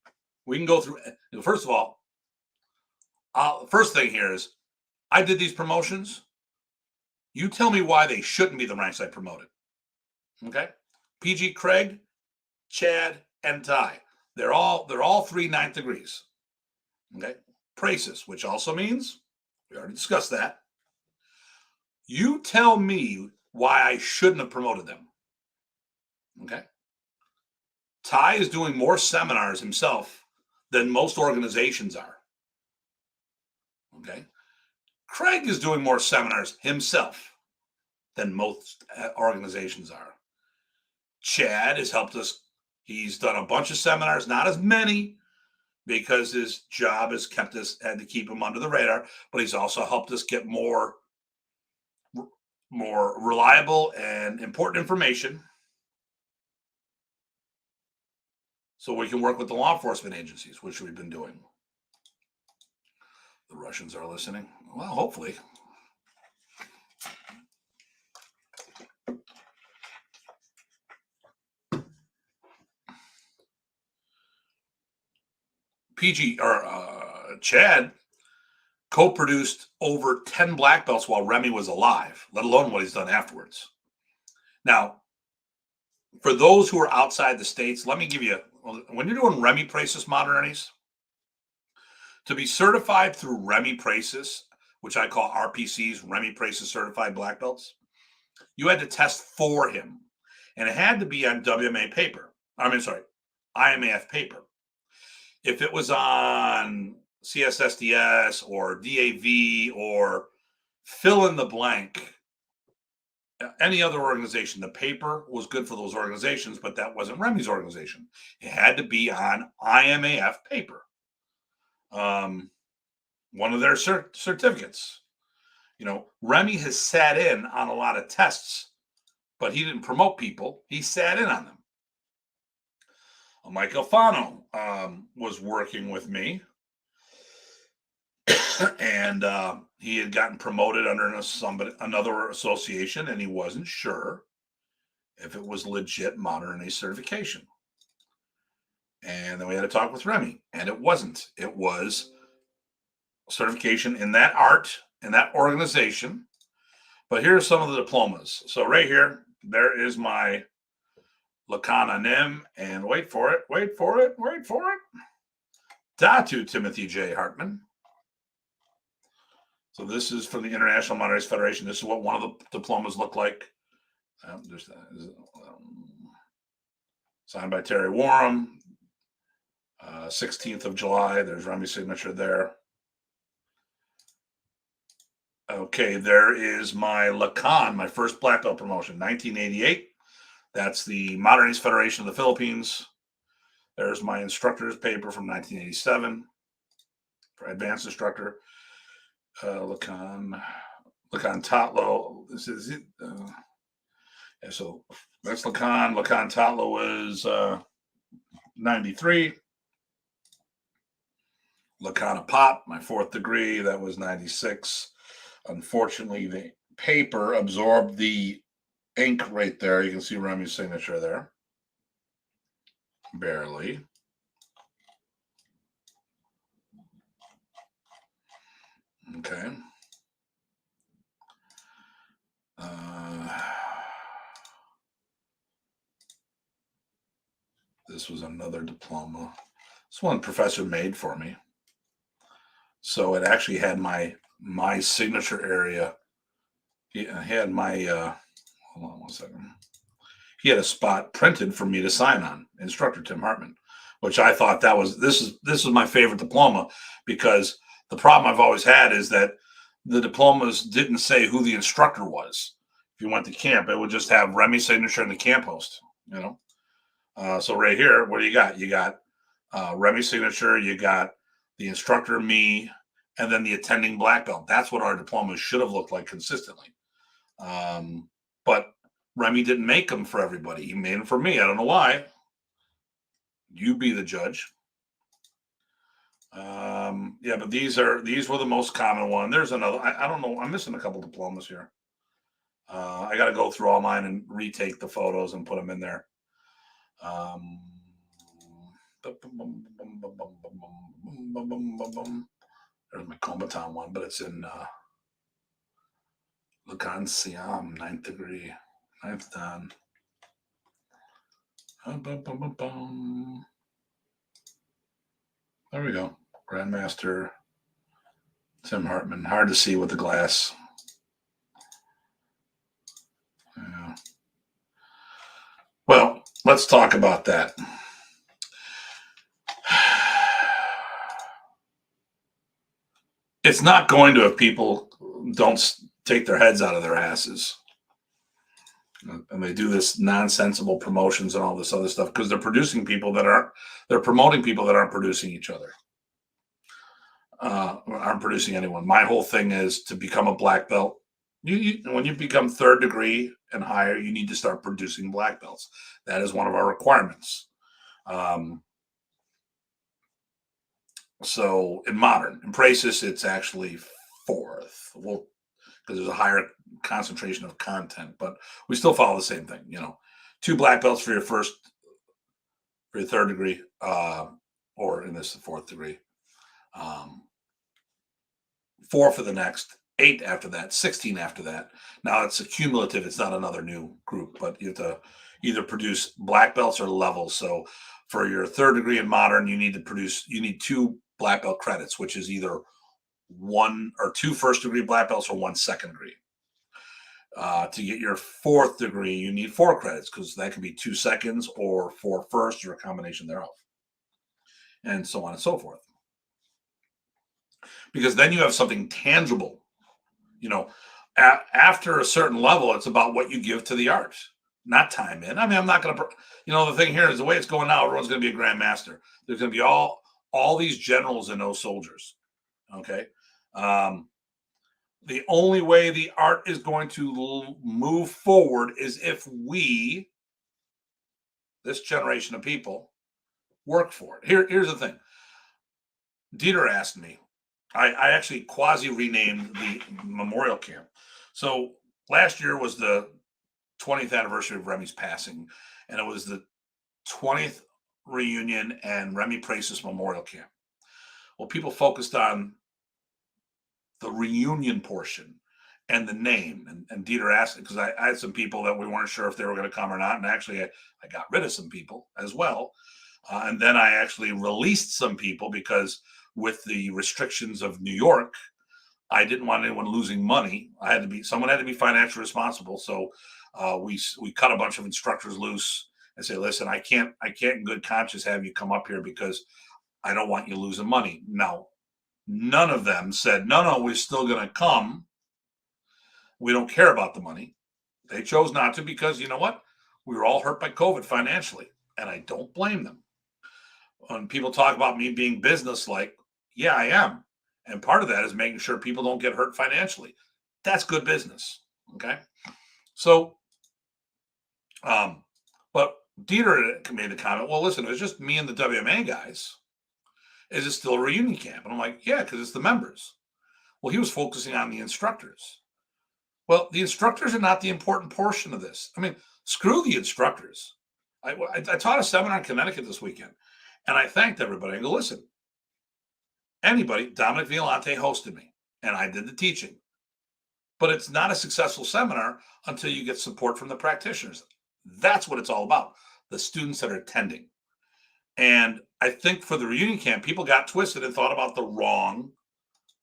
We can go through. First of all, first thing here is I did these promotions. You tell me why they shouldn't be the ranks I promoted. Okay? PG Craig, Chad, and Ty. They're all 3 9th degrees. Okay? Praeses, which also means, we already discussed that. You tell me why I shouldn't have promoted them. Okay? Ty is doing more seminars himself than most organizations are. Okay? Craig is doing more seminars himself than most organizations are. Chad has helped us. He's done a bunch of seminars, not as many, because his job has had to keep him under the radar, but he's also helped us get more reliable and important information so we can work with the law enforcement agencies, which we've been doing. The Russians are listening. Well, hopefully. Chad co-produced over 10 black belts while Remy was alive, let alone what he's done afterwards. Now, for those who are outside the States, let me give you, when you're doing Remy Praeses modernities, to be certified through Remy Praeses, which I call RPCs, Remy Praeses Certified Black Belts, you had to test for him. And it had to be on IMAF paper. If it was on CSSDS or DAV or fill in the blank, any other organization, the paper was good for those organizations, but that wasn't Remy's organization. It had to be on IMAF paper. One of their certificates. Remy has sat in on a lot of tests, but he didn't promote people. He sat in on them. Mike Alfano was working with me, and he had gotten promoted under another association, and he wasn't sure if it was legit modern certification. And then we had to talk with Remy, and it wasn't. It was certification in that art, in that organization. But here are some of the diplomas. So right here, there is my Lakana Nim, and wait for it. Datu Timothy J. Hartman. So this is from the International Modernist Federation. This is what one of the diplomas look like. There's signed by Terry Warham. 16th of July. There's Remy's signature there. Okay, there is my Lacan, my first black belt promotion, 1988. That's the Modern East Federation of the Philippines. There's my instructor's paper from 1987 for advanced instructor. Lacan Tatlo. This is it. Yeah, so that's Lacan. Lacan Tatlo was 93. Lacan Pop, my 4th degree, that was 96. Unfortunately, the paper absorbed the ink right there. You can see Remy's signature there. Barely. Okay. This was another diploma. This one professor made for me. So it actually had my signature area. He had my hold on one second. He had a spot printed for me to sign on, instructor Tim Hartman, which I thought this is my favorite diploma, because the problem I've always had is that the diplomas didn't say who the instructor was. If you went to camp, it would just have Remy's signature and the camp host, you know. So right here, what do you got? You got Remy's signature, you got the instructor, me, and then the attending black belt. That's what our diplomas should have looked like consistently. But Remy didn't make them for everybody. He made them for me. I don't know why. You be the judge. Yeah, but these were the most common one. There's another. I don't know. I'm missing a couple diplomas here. I got to go through all mine and retake the photos and put them in there. There's my Kombatan one, but it's in Lacan Siam, 9th degree, 9th dan. There we go. Grandmaster Tim Hartman. Hard to see with the glass. Yeah. Well, let's talk about that. It's not going to if people don't take their heads out of their asses. And they do this nonsensical promotions and all this other stuff because they're promoting people that aren't producing each other. Aren't producing anyone. My whole thing is to become a black belt. When you become 3rd degree and higher, you need to start producing black belts. That is one of our requirements. So in modern, in Praesis, it's actually 4th. Well, because there's a higher concentration of content, but we still follow the same thing. 2 black belts for your 3rd degree, or in this, the 4th degree. 4 for the next, 8 after that, 16 after that. Now it's a cumulative. It's not another new group, but you have to either produce black belts or levels. So for your 3rd degree in modern, you need 2 black belt credits, which is either 1 or 2 1st degree black belts or 1 2nd degree. To get your 4th degree, you need 4 credits, because that can be 2 seconds or 4 firsts or a combination thereof, and so on and so forth. Because then you have something tangible. After a certain level, it's about what you give to the art, not time in. I mean, I'm not going to, the thing here is the way it's going now, everyone's going to be a grandmaster. There's going to be all these generals and no soldiers. Okay. The only way the art is going to move forward is if we, this generation of people, work for it. Here's the thing. Dieter asked me, I actually quasi renamed the memorial camp. So last year was the 20th anniversary of Remy's passing, and it was the 20th reunion and Remy Praesis Memorial Camp. Well, people focused on the reunion portion and the name. And Dieter asked, because I had some people that we weren't sure if they were going to come or not. And actually, I got rid of some people as well. And then I actually released some people because with the restrictions of New York, I didn't want anyone losing money. Someone had to be financially responsible. So We cut a bunch of instructors loose and say, listen, I can't in good conscience have you come up here because I don't want you losing money. Now, none of them said, no, we're still going to come. We don't care about the money. They chose not to because you know what? We were all hurt by COVID financially, and I don't blame them. When people talk about me being business-like, yeah, I am. And part of that is making sure people don't get hurt financially. That's good business. Okay. So, but Dieter made the comment, well, listen, it was just me and the WMA guys. Is it still a reunion camp? And I'm like, yeah, because it's the members. Well, he was focusing on the instructors. Well, the instructors are not the important portion of this. I mean, screw the instructors. I taught a seminar in Connecticut this weekend, and I thanked everybody. I go, listen, anybody, Dominic Violante hosted me, and I did the teaching. But it's not a successful seminar until you get support from the practitioners. That's what it's all about, the students that are attending. And I think for the reunion camp, people got twisted and thought about the wrong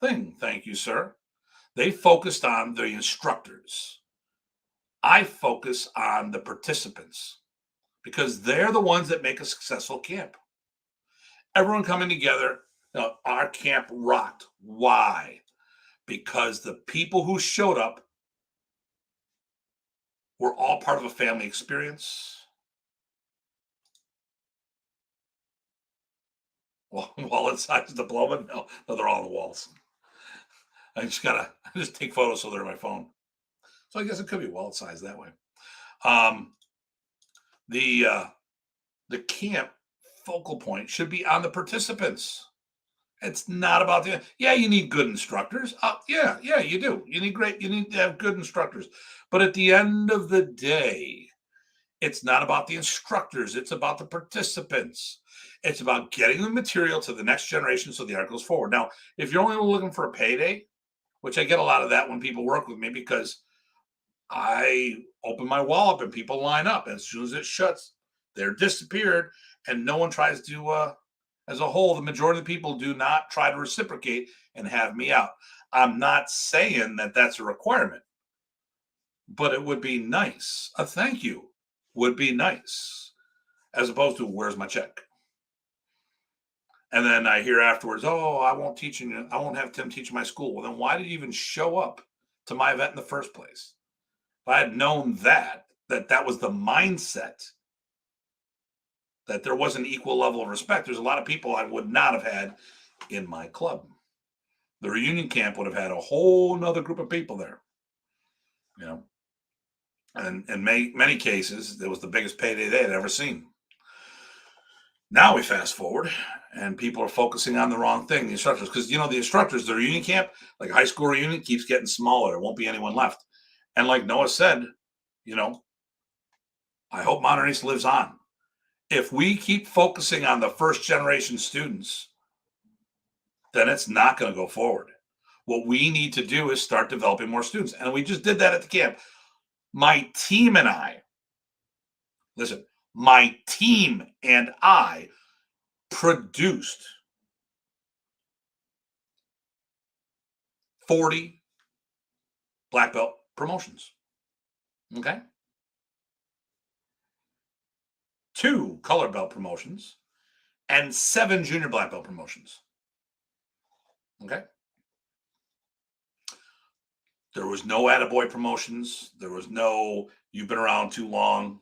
thing. Thank you, sir. They focused on the instructors. I focus on the participants because they're the ones that make a successful camp. Everyone coming together, our camp rocked. Why? Because the people who showed up were all part of a family experience. Well, wallet size diploma? No, they're all on the walls. I just take photos so they're on my phone. So I guess it could be wallet size that way. The camp focal point should be on the participants. It's not about you need good instructors. Yeah, you do. You need to have good instructors. But at the end of the day, it's not about the instructors. It's about the participants. It's about getting the material to the next generation so the art goes forward. Now, if you're only looking for a payday, which I get a lot of that when people work with me because I open my wall up and people line up. And as soon as it shuts, they're disappeared. And no one tries to, as a whole, the majority of the people do not try to reciprocate and have me out. I'm not saying that that's a requirement, but it would be nice. A thank you would be nice, as opposed to where's my check? And then I hear afterwards, oh, I won't have Tim teaching my school. Well, then why did you even show up to my event in the first place? If I had known that was the mindset, that there was an equal level of respect, there's a lot of people I would not have had in my club. The reunion camp would have had a whole nother group of people there, and in many cases, it was the biggest payday they had ever seen. Now we fast forward, and people are focusing on the wrong thing, the instructors, because, the instructors, the reunion camp, like high school reunion, keeps getting smaller. There won't be anyone left. And like Noah said, I hope Modern East lives on. If we keep focusing on the first generation students, then it's not going to go forward. What we need to do is start developing more students. And we just did that at the camp. My team and I produced 40 black belt promotions. Okay. 2 color belt promotions and 7 junior black belt promotions. Okay. There was no attaboy promotions. There was no, you've been around too long.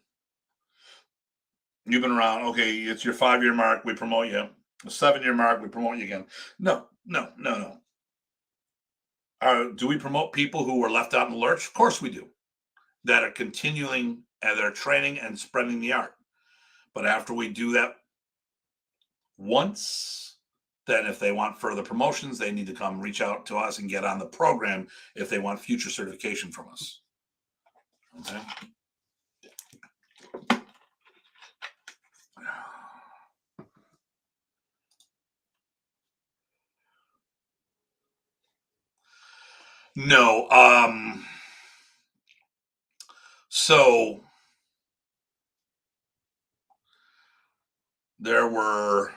You've been around. Okay. It's your 5-year mark. We promote you. A 7-year mark. We promote you again. No. Do we promote people who were left out in the lurch? Of course we do. That are continuing and they're training and spreading the art. But after we do that once, then if they want further promotions, they need to come reach out to us and get on the program if they want future certification from us. Okay. No. So there were,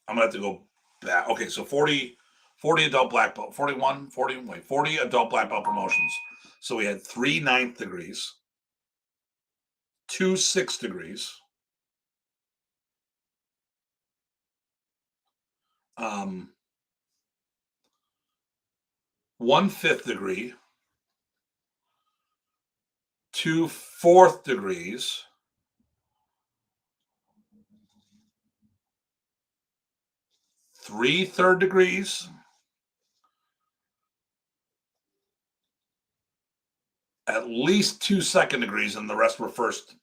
I'm going to have to go back. Okay. So 40 adult black belt, 40 adult black belt promotions. So we had 3 9th degrees. 2 6 degrees, 1 5th degree, 2 4th degrees, 3 3rd degrees, at least 2 2nd degrees, and the rest were first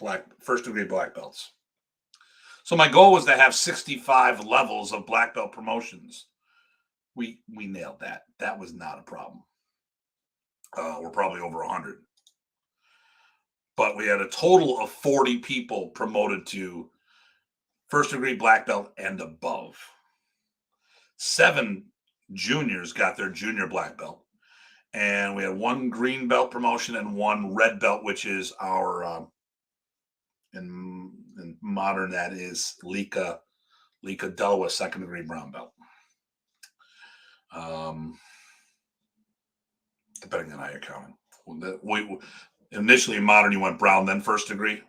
degree black belts. So my goal was to have 65 levels of black belt promotions. We nailed that. That was not a problem. We're probably over 100. But we had a total of 40 people promoted to first degree black belt and above. 7 juniors got their junior black belt. And we had 1 green belt promotion and 1 red belt, which is our, in modern, that is Lika Delwa, second degree brown belt. Depending on how you're counting. We initially in modern, you went brown, then first degree.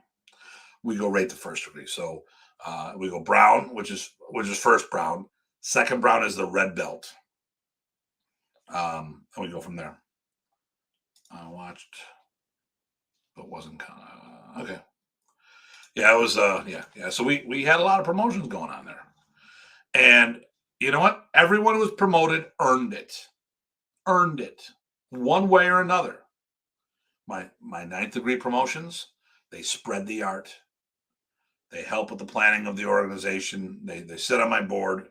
We go right to first degree. So we go brown, which is first brown. Second brown is the red belt. And we go from there. I watched, but wasn't okay. Yeah, it was yeah. So we had a lot of promotions going on there. And you know what? Everyone who was promoted earned it. Earned it. One way or another. My 9th degree promotions, they spread the art. They help with the planning of the organization. They sit on my board.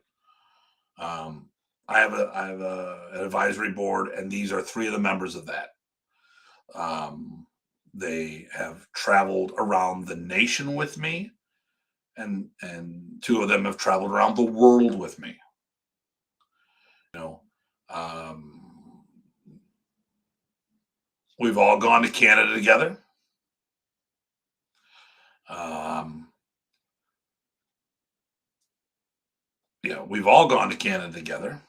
I have an advisory board, and these are 3 of the members of that. They have traveled around the nation with me, and 2 of them have traveled around the world with me. You know, we've all gone to Canada together. Yeah, we've all gone to Canada together.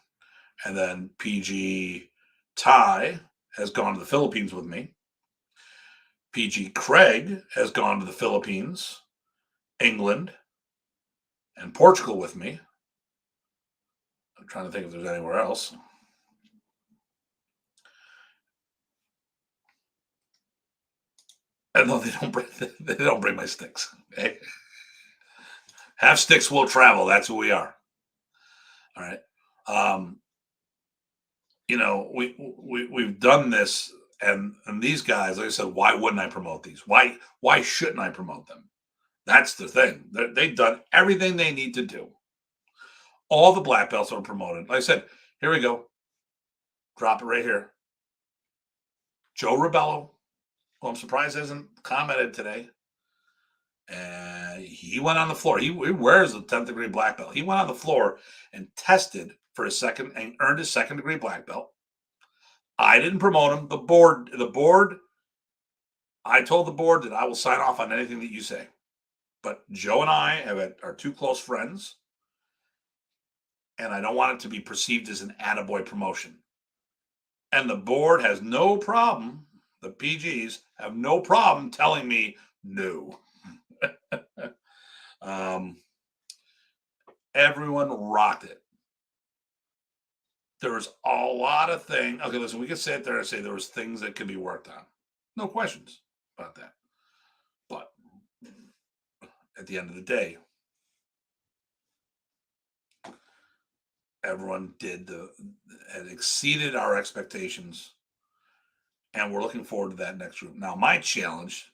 And then PG Ty has gone to the Philippines with me. PG Craig has gone to the Philippines, England, and Portugal with me. I'm trying to think if there's anywhere else. And no, they don't bring my sticks. Okay? Have sticks will travel. That's who we are. All right. You know, we've done this, and these guys, like I said, why wouldn't I promote these? Why shouldn't I promote them? That's the thing. They've done everything they need to do. All the black belts are promoted. Like I said, here we go. Drop it right here. Joe Ribello, who I'm surprised hasn't commented today. He went on the floor. He wears the 10th degree black belt. He went on the floor and tested for his second and earned his 2nd degree black belt. I didn't promote him. The board, I told the board that I will sign off on anything that you say. But Joe and I are 2 close friends, and I don't want it to be perceived as an attaboy promotion. And the board has no problem, the PGs have no problem telling me no. Everyone rocked it. There was a lot of things. Okay, listen, we could sit there and say there was things that could be worked on. No questions about that. But at the end of the day, everyone had exceeded our expectations, and we're looking forward to that next group. Now, my challenge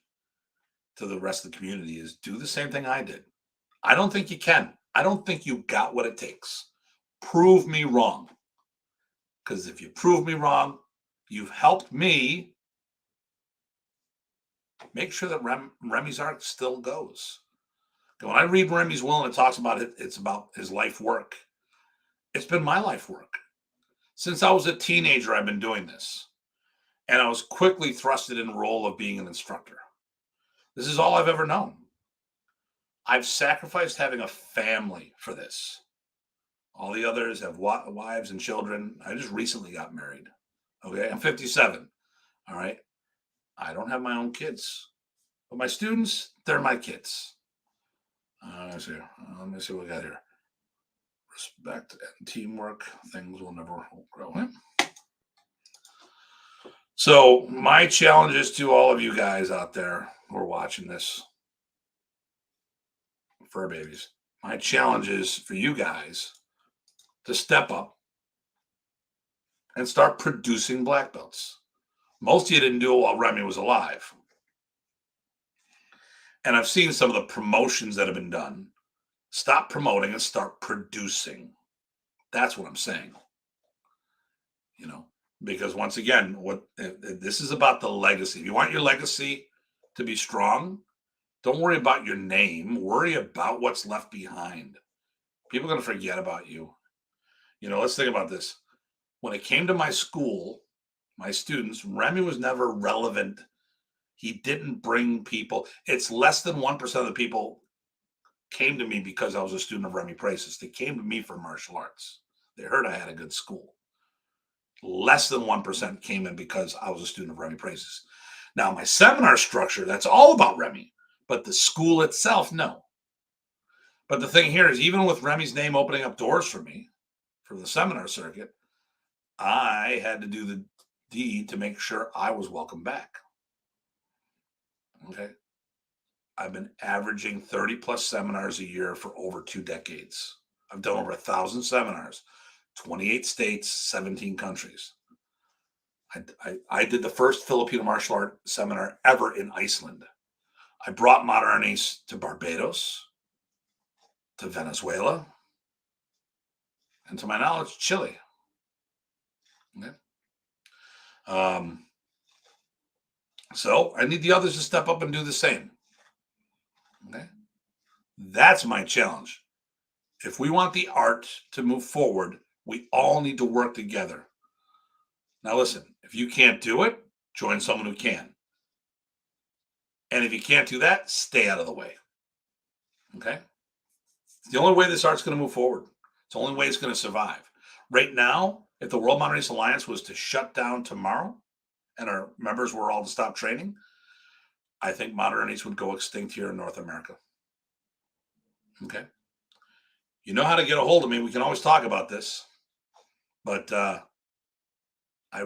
to the rest of the community is do the same thing I did. I don't think you can. I don't think you got what it takes. Prove me wrong. Because if you prove me wrong, you've helped me make sure that Remy's arc still goes. When I read Remy's will and it talks about it, it's about his life work. It's been my life work. Since I was a teenager, I've been doing this. And I was quickly thrusted in the role of being an instructor. This is all I've ever known. I've sacrificed having a family for this. All the others have wives and children. I just recently got married. Okay, I'm 57. All right. I don't have my own kids. But my students, they're my kids. Let's see. Let me see what we got here. Respect and teamwork. Things will never grow. So my challenge is to all of you guys out there who are watching this, fur babies. My challenge is for you guys to step up and start producing black belts. Most of you didn't do it while Remy was alive. And I've seen some of the promotions that have been done. Stop promoting and start producing. That's what I'm saying. Because once again, this is about the legacy. If you want your legacy to be strong, don't worry about your name. Worry about what's left behind. People are going to forget about you. Let's think about this. When it came to my school, my students, Remy was never relevant. He didn't bring people. It's less than 1% of the people came to me because I was a student of Remy Price's. They came to me for martial arts. They heard I had a good school. Less than 1% came in because I was a student of Remy Price's. Now, my seminar structure, that's all about Remy, but the school itself, no. But the thing here is, even with Remy's name opening up doors for me for the seminar circuit, I had to do the deed to make sure I was welcome back. Okay. I've been averaging 30 plus seminars a year for over 2 decades. I've done over 1,000 seminars, 28 states, 17 countries. I did the first Filipino martial art seminar ever in Iceland. I brought modern Arnis to Barbados, to Venezuela, and to my knowledge, Chile. Okay. So I need the others to step up and do the same. Okay. That's my challenge. If we want the art to move forward, we all need to work together. Now, listen, if you can't do it, join someone who can. And if you can't do that, stay out of the way. Okay? It's the only way this art's going to move forward. It's the only way it's going to survive. Right now, if the World Modern Race Alliance was to shut down tomorrow and our members were all to stop training, I think modern Arnis would go extinct here in North America. Okay? You know how to get a hold of me. We can always talk about this. But I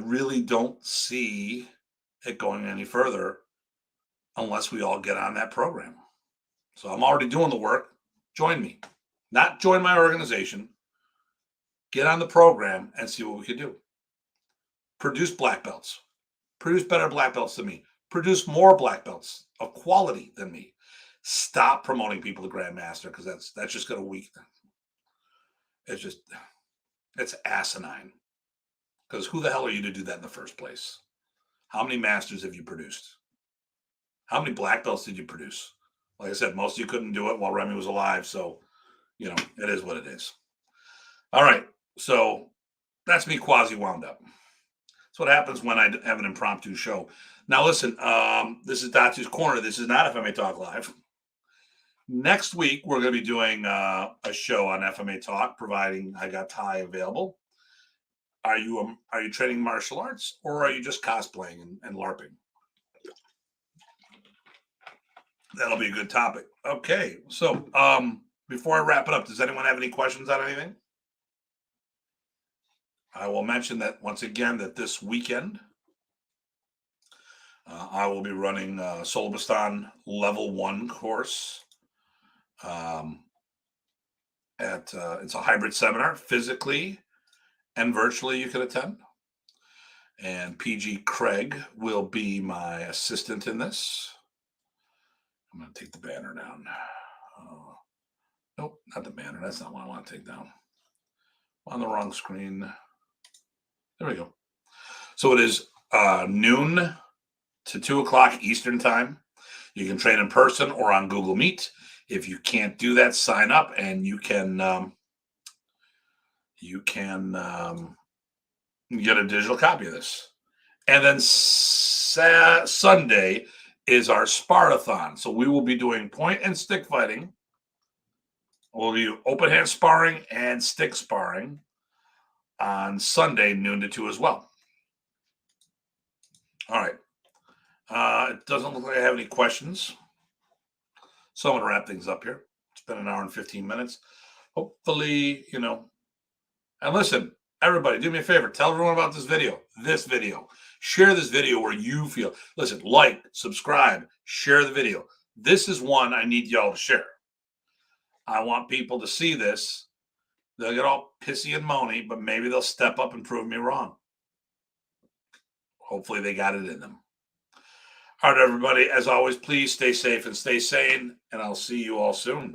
really don't see it going any further unless we all get on that program. So I'm already doing the work. Join me. Not join my organization. Get on the program and see what we can do. Produce black belts. Produce better black belts than me. Produce more black belts of quality than me. Stop promoting people to Grandmaster because that's just going to weaken. It's asinine. Because who the hell are you to do that in the first place? How many masters have you produced? How many black belts did you produce? Like I said, most of you couldn't do it while Remy was alive. So, it is what it is. All right. So that's me quasi wound up. That's what happens when I have an impromptu show. Now, listen, this is Datu's Corner. This is not FMA Talk Live. Next week, we're going to be doing a show on FMA Talk, providing I got Ty available. Are you training martial arts, or are you just cosplaying and LARPing? That'll be a good topic. Okay, so before I wrap it up, does anyone have any questions on anything? I will mention that once again that this weekend I will be running Solobastan Level 1 course. It's a hybrid seminar, physically and virtually you can attend. And PG Craig will be my assistant in this. I'm going to take the banner down. Nope, not the banner. That's not what I want to take down. On the wrong screen. There we go. So it is noon to 2 o'clock Eastern time. You can train in person or on Google Meet. If you can't do that, sign up and you can get a digital copy of this. And then Sunday is our Spartathon. So we will be doing point and stick fighting. We'll do open hand sparring and stick sparring on Sunday, noon to 2 as well. All right. It doesn't look like I have any questions. So I'm going to wrap things up here. It's been an hour and 15 minutes. Hopefully, and listen, everybody, do me a favor. Tell everyone about this video. Share this video where you feel. Listen, like, subscribe, share the video. This is one I need y'all to share. I want people to see this. They'll get all pissy and moany, but maybe they'll step up and prove me wrong. Hopefully they got it in them. All right, everybody. As always, please stay safe and stay sane, and I'll see you all soon.